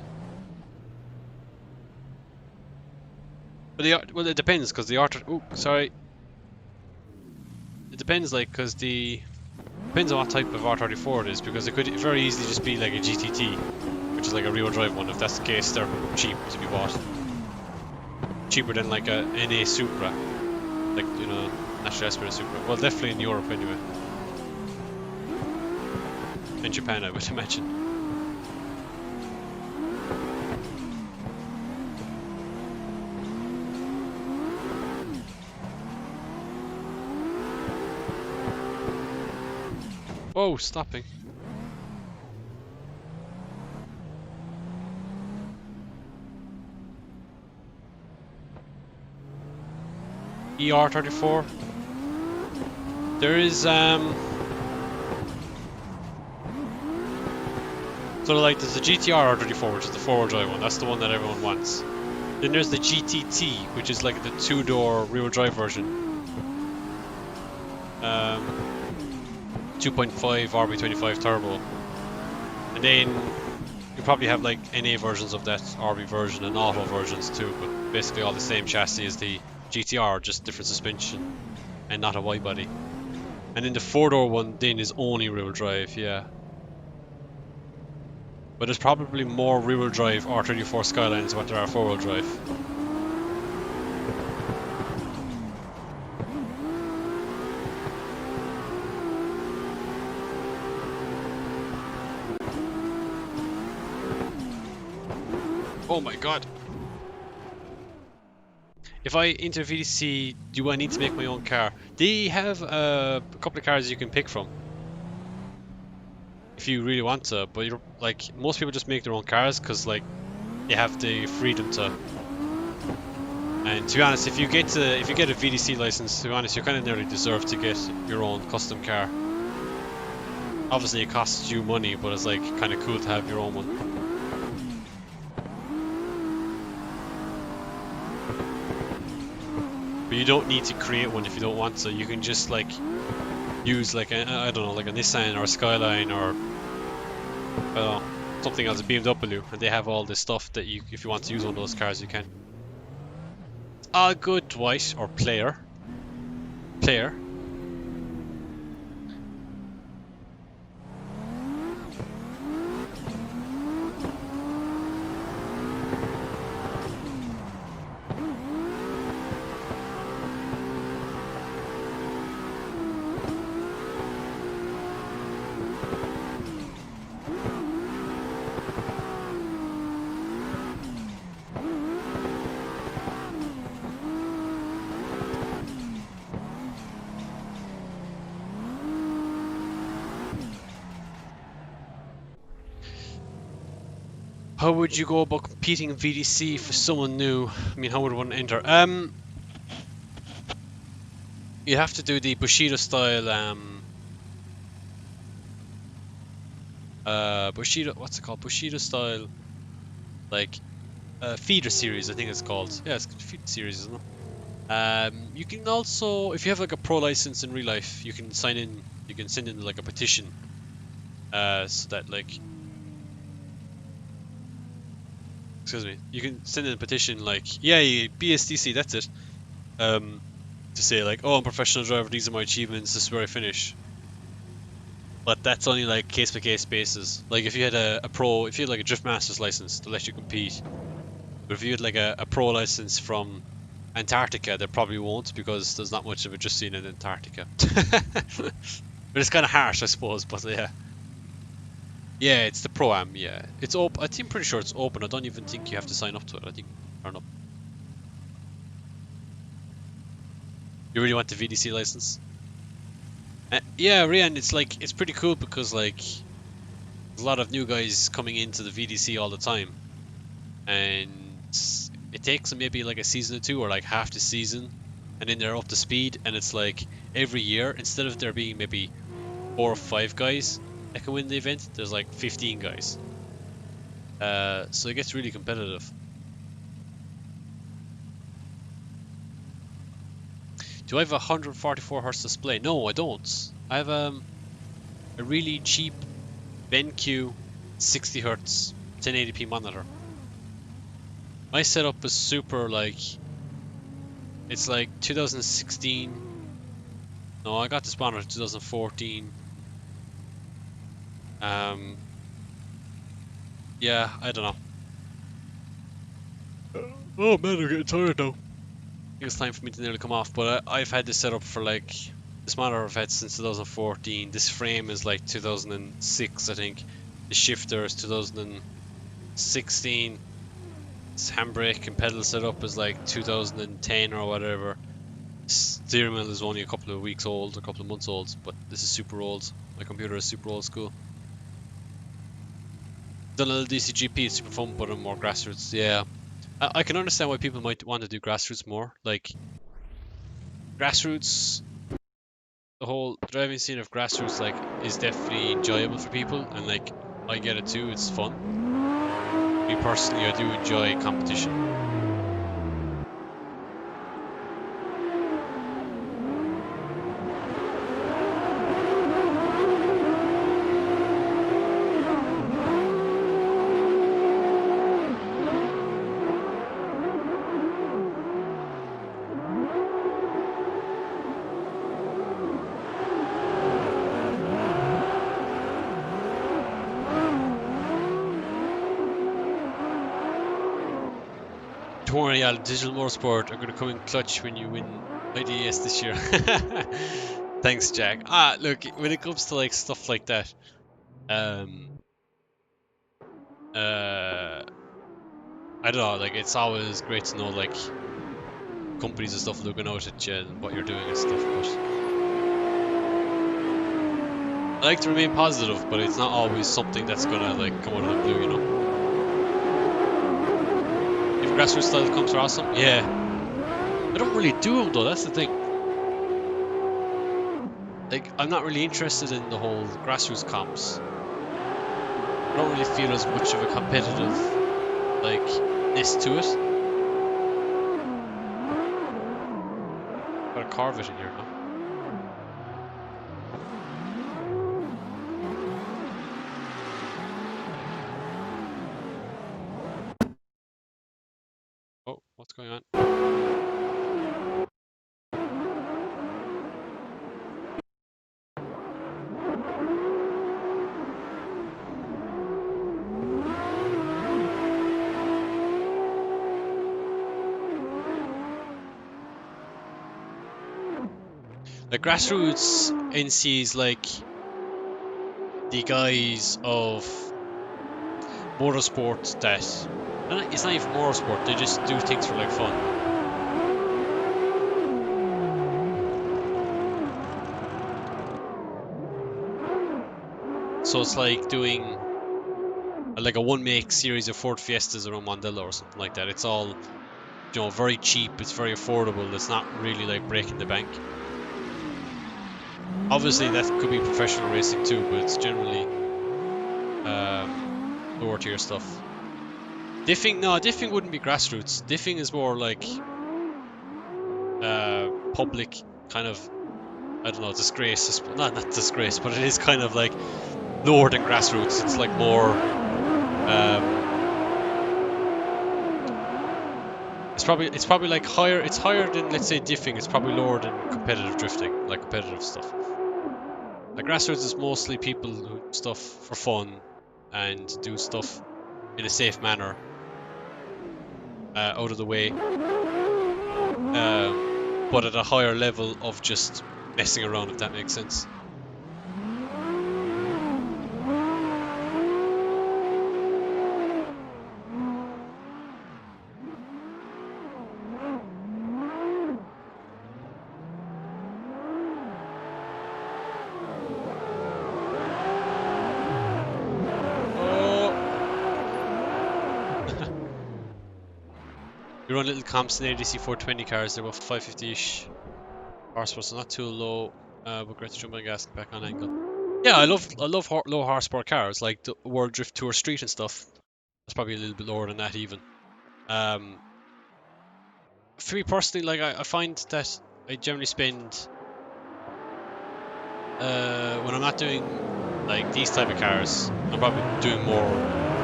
But well, it depends because the R. Oh, sorry. it depends, like, because depends on what type of R34 it is, because it could very easily just be like a GTT, which is like a rear drive one. If that's the case, they're cheap to be bought. Cheaper than like a NA Supra, like, you know, National Aspirant Supra. Well, definitely in Europe anyway. In Japan, I would imagine. Whoa, stopping. ER34. There is so like there's the GTR R34, which is the four-wheel drive one. That's the one that everyone wants. Then there's the GTT, which is like the two-door rear-wheel drive version. 2.5 RB25 turbo. And then you probably have like NA versions of that RB version and auto versions too, but basically all the same chassis as the GTR, just different suspension and not a wide body. And then the four-door one then is only rear-wheel drive, yeah. But there's probably more rear-wheel drive R34 Skylines than what there are four-wheel drive. Oh my god! If I enter VDC, do I need to make my own car? They have a couple of cars you can pick from, if you really want to. But you're, like, most people just make their own cars because like they have the freedom to. And to be honest, if you get a VDC license, to be honest, you kind of nearly deserve to get your own custom car. Obviously, it costs you money, but it's like kind of cool to have your own one. But you don't need to create one if you don't want to. You can just like use like a, I don't know, like a Nissan or a Skyline or I don't know, something else, a BMW, and they have all this stuff that you, if you want to use one of those cars, you can. All good, Dwight, or player. Player. How would you go about competing in VDC for someone new? I mean, how would one enter? You have to do the Bushido style, Bushido, what's it called? Bushido style, like, feeder series, I think it's called. Yeah, it's feeder series, isn't it? You can also, if you have like a pro license in real life, you can sign in, you can send in like a petition, so that like, excuse me, you can send in a petition like, yeah, BSDC, that's it. To say like, oh, I'm a professional driver, these are my achievements, this is where I finish. But that's only like case by case basis. Like if you had a pro, if you had like a Drift Masters license to let you compete, but if you had like a pro license from Antarctica, they probably won't, because there's not much of a drift scene in Antarctica. But it's kind of harsh, I suppose. But yeah. Yeah, it's the Pro-Am, yeah. It's open. I think I'm pretty sure it's open. I don't even think you have to sign up to it. I think turn up. You really want the VDC license? Yeah, Rian, it's like, it's pretty cool because like there's a lot of new guys coming into the VDC all the time, and it takes them maybe like a season or two, or like half the season, and then they're up to speed. And it's like every year, instead of there being maybe 4 or 5 guys that can win the event, there's like 15 guys. So it gets really competitive. Do I have a 144 Hz display? No, I don't. I have a really cheap BenQ 60 Hz 1080p monitor. My setup is super like, it's like 2016. No, I got this monitor in 2014. Yeah, I don't know. Oh man, I'm getting tired now. I think it's time for me to nearly come off, but I've had this set up for like, this monitor I've had since 2014. This frame is like 2006, I think. The shifter is 2016. This handbrake and pedal setup is like 2010 or whatever. Steering wheel is only a couple of weeks old, a couple of months old, but this is super old. My computer is super old school. Done a little DCGP, it's super fun, but I'm more grassroots. Yeah, I can understand why people might want to do grassroots more. Like, grassroots, the whole driving scene of grassroots, like, is definitely enjoyable for people, and like, I get it too, it's fun. Me personally, I do enjoy competition. Don't worry, Al, Digital Motorsport are going to come in clutch when you win IDS this year. Thanks, Jack. Look, when it comes to like stuff like that, I don't know, like, it's always great to know like companies and stuff looking out at you and what you're doing and stuff, but I like to remain positive, but it's not always something that's gonna like come out of the blue, you know. If grassroots style comes are awesome, yeah. I don't really do them though, that's the thing. Like, I'm not really interested in the whole grassroots comps. I don't really feel as much of a competitive, like, ness to it. Got a Corvette in here now. Oh, what's going on? The grassroots NCs, like the guys of motorsport that, it's not even motorsport, they just do things for like fun. So it's like doing like a one make series of Ford Fiestas around Mondella or something like that. It's all, you know, very cheap, it's very affordable, it's not really like breaking the bank. Obviously that could be professional racing too, but it's generally lower tier stuff. Diffing, no, diffing wouldn't be grassroots. Diffing is more like public kind of, I don't know, disgrace. Not disgrace, but it is kind of like lower than grassroots. It's like more it's probably like higher. It's higher than, let's say, diffing. It's probably lower than competitive drifting, like competitive stuff. Like grassroots is mostly people who do stuff for fun and do stuff in a safe manner, out of the way, but at a higher level of just messing around, if that makes sense. We run little comps in ADC 420 cars, they're about 550-ish horsepower, so not too low, but great to jump on gas and back on angle. Yeah, I love low horsepower cars, like the World Drift Tour Street and stuff. That's probably a little bit lower than that even. For me personally, like, I find that I generally spend, when I'm not doing like these type of cars, I'm probably doing more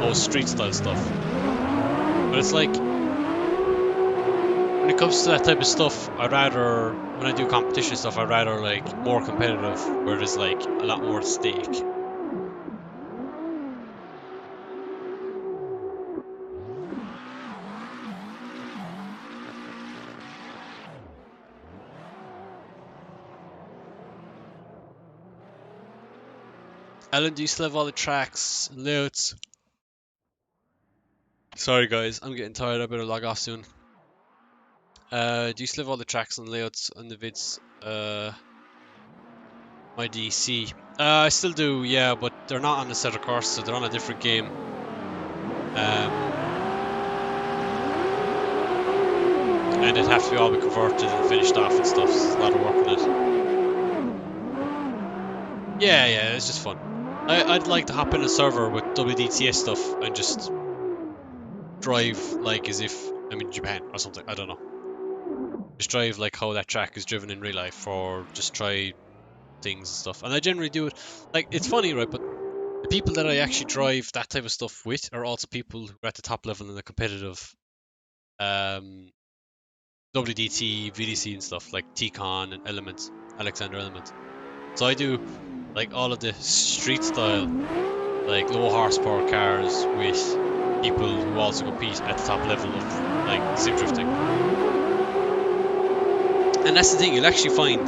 low street style stuff. But it's like, when it comes to that type of stuff, I'd rather, when I do competition stuff, I'd rather like more competitive, where there's like a lot more at stake. Alan, do you still have all the tracks and layouts? Sorry guys, I'm getting tired, I better log off soon. Do you still have all the tracks and layouts on the vids? My DC. I still do, yeah, but they're not on the Assetto Corsa, so they're on a different game. And it'd have to be all be converted and finished off and stuff, so there's a lot of work on it. Yeah, it's just fun. I'd like to hop in a server with WDTS stuff and just drive like as if I'm in Japan or something, I don't know. Just drive like how that track is driven in real life, or just try things and stuff. And I generally do it, like, it's funny, right, but the people that I actually drive that type of stuff with are also people who are at the top level in the competitive WDT, VDC and stuff, like T-Con and Element, Alexander Element. So I do like all of the street style, like low horsepower cars with people who also compete at the top level of like sim drifting. And that's the thing, you'll actually find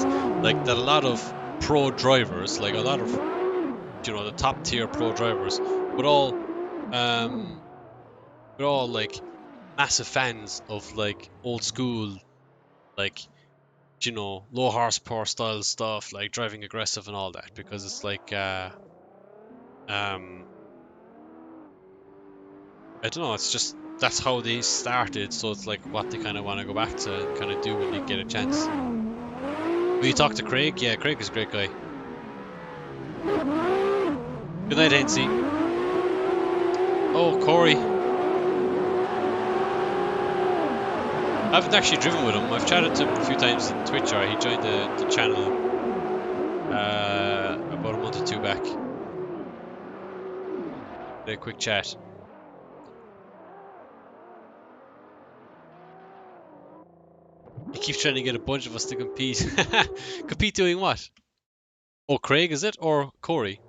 like that a lot of pro drivers, like a lot of, you know, the top tier pro drivers, would all like massive fans of like old school, like, you know, low horsepower style stuff, like driving aggressive and all that, because it's like um I don't know, it's just that's how they started, so it's like what they kind of want to go back to and kind of do when they get a chance. Will you talk to Craig? Yeah, Craig is a great guy. Good night, NC. Oh, Corey. I haven't actually driven with him. I've chatted to him a few times in Twitch. He joined the channel about a month or two back. A quick chat. He keeps trying to get a bunch of us to compete. Compete doing what? Oh, Craig, is it? Or Corey?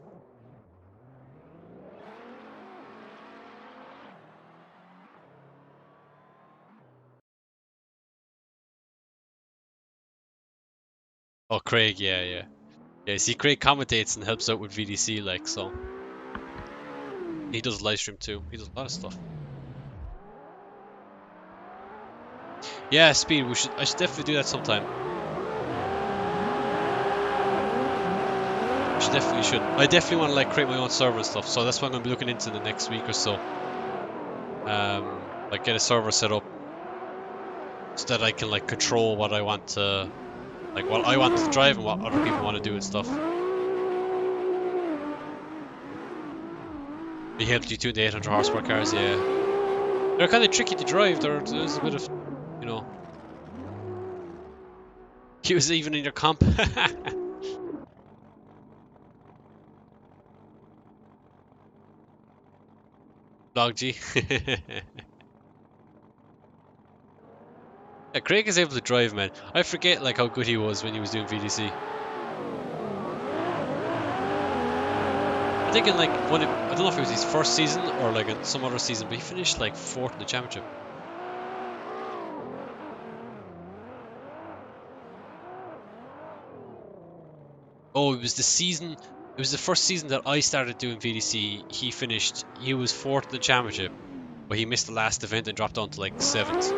Oh, Craig, yeah. Yeah, see, Craig commentates and helps out with VDC, like, so. He does live stream too. He does a lot of stuff. Yeah, Speed, I should definitely do that sometime. I definitely want to, like, create my own server and stuff, so that's what I'm going to be looking into the next week or so. Like, get a server set up so that I can, like, control what I want to, like, what I want to drive and what other people want to do and stuff. He helped you tune the 800 horsepower cars, yeah. They're kind of tricky to drive. There's a bit of, you know. He was even in your comp. Log G. Yeah, Craig is able to drive, man. I forget like how good he was when he was doing VDC. I think in like I don't know if it was his first season or like in some other season, but he finished like 4th in the championship. Oh, it was the season. It was the first season that I started doing VDC. He was 4th in the championship, but he missed the last event and dropped down to like 7th.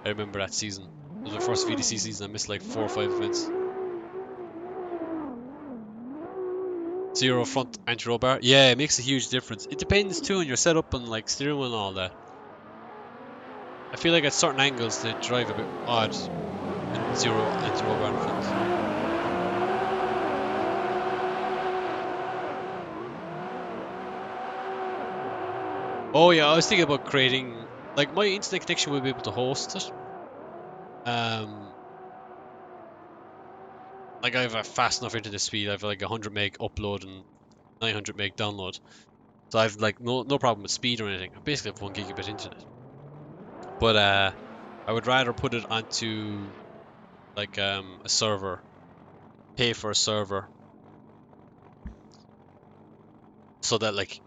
I remember that season. It was my first VDC season. I missed like 4 or 5 events. 0 front anti-roll bar. Yeah, it makes a huge difference. It depends too on your setup and like steering wheel and all that. I feel like at certain angles they drive a bit odd with 0 anti-roll bar in front. Oh yeah, I was thinking about creating, like, my internet connection will be able to host it. Like I have a fast enough internet speed. I have like 100 meg upload and 900 meg download. So I've like no problem with speed or anything. I basically have 1 gigabit internet. But I would rather put it onto like a server, pay for a server, so that like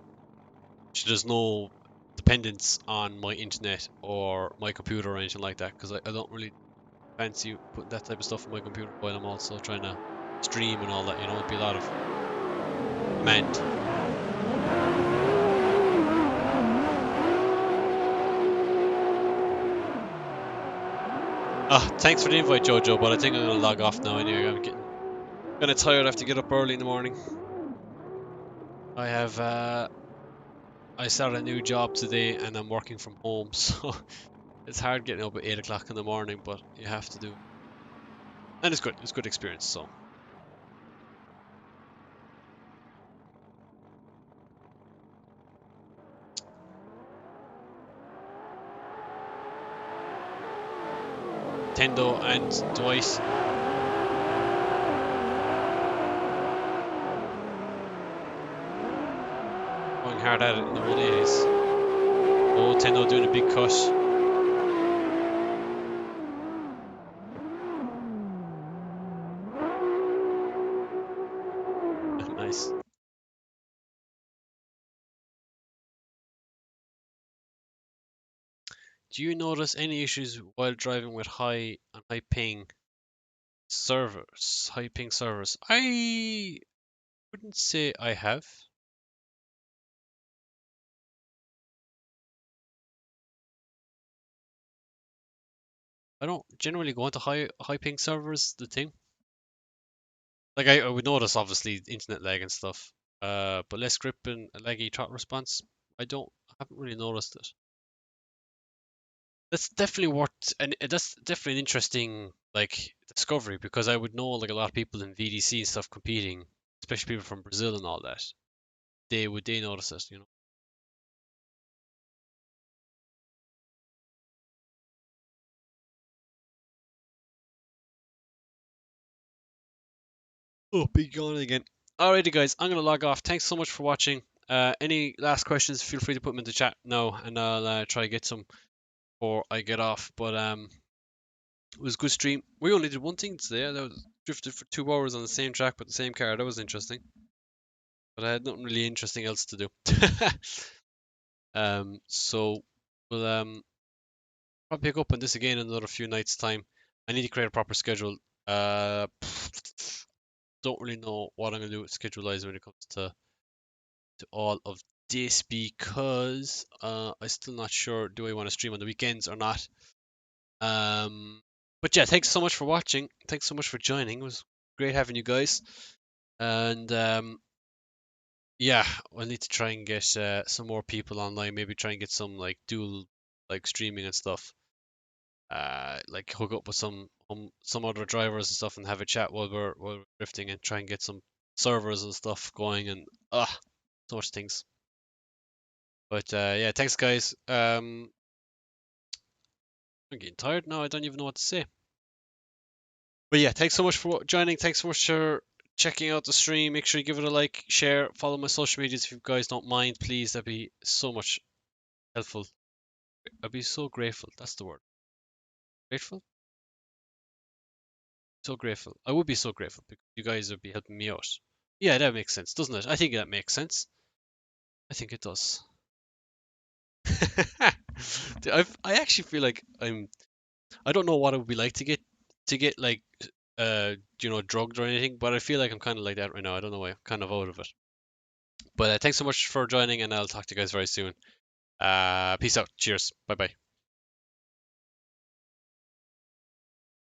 there's no dependence on my internet or my computer or anything like that. Because I don't really fancy putting that type of stuff on my computer while I'm also trying to stream and all that. You know, it'd be a lot of demand. Ah, thanks for the invite, Jojo, but I think I'm gonna log off now anyway. I'm getting kind of tired. I have to get up early in the morning. I have I started a new job today and I'm working from home, so it's hard getting up at 8 o'clock in the morning, but you have to do it. And it's good. It's a good experience. So Tendo and Dwight. Going hard at it in the 180s. Oh, Tendo doing a big cut. Nice. Do you notice any issues while driving with high ping servers? High ping servers. I wouldn't say I have. I don't generally go into high ping servers, the thing. Like I would notice obviously internet lag and stuff. But less grip and a laggy trot response. I haven't really noticed it. That's definitely and that's definitely an interesting like discovery because I would know like a lot of people in VDC and stuff competing, especially people from Brazil and all that. They notice it, you know. Oh, big yawning again. Alrighty, guys, I'm gonna log off. Thanks so much for watching. Any last questions? Feel free to put them in the chat now, and I'll try to get some before I get off. But it was a good stream. We only did one thing today. That was drifted for 2 hours on the same track with the same car. That was interesting. But I had nothing really interesting else to do. So we'll probably pick up on this again in another few nights' time. I need to create a proper schedule. Uh, don't really know what I'm gonna do with schedule-wise when it comes to all of this because I'm still not sure. Do I want to stream on the weekends or not? Um, but yeah, thanks so much for watching. Thanks so much for joining. It was great having you guys. And yeah, I need to try and get some more people online. Maybe try and get some like dual like streaming and stuff. Like hook up with some other drivers and stuff and have a chat while we're drifting and try and get some servers and stuff going and so much things. But yeah, thanks guys. I'm getting tired now. I don't even know what to say. But yeah, thanks so much for joining. Thanks so much for checking out the stream. Make sure you give it a like, share, follow my social medias if you guys don't mind, please. That'd be so much helpful. I'd be so grateful. That's the word. Grateful? So grateful. I would be so grateful because you guys would be helping me out. Yeah, that makes sense, doesn't it? I think that makes sense. I think it does. I actually feel like I don't know what it would be like to get like drugged or anything, but I feel like I'm kind of like that right now. I don't know why. I'm kind of out of it. But thanks so much for joining, and I'll talk to you guys very soon. Peace out. Cheers. Bye bye.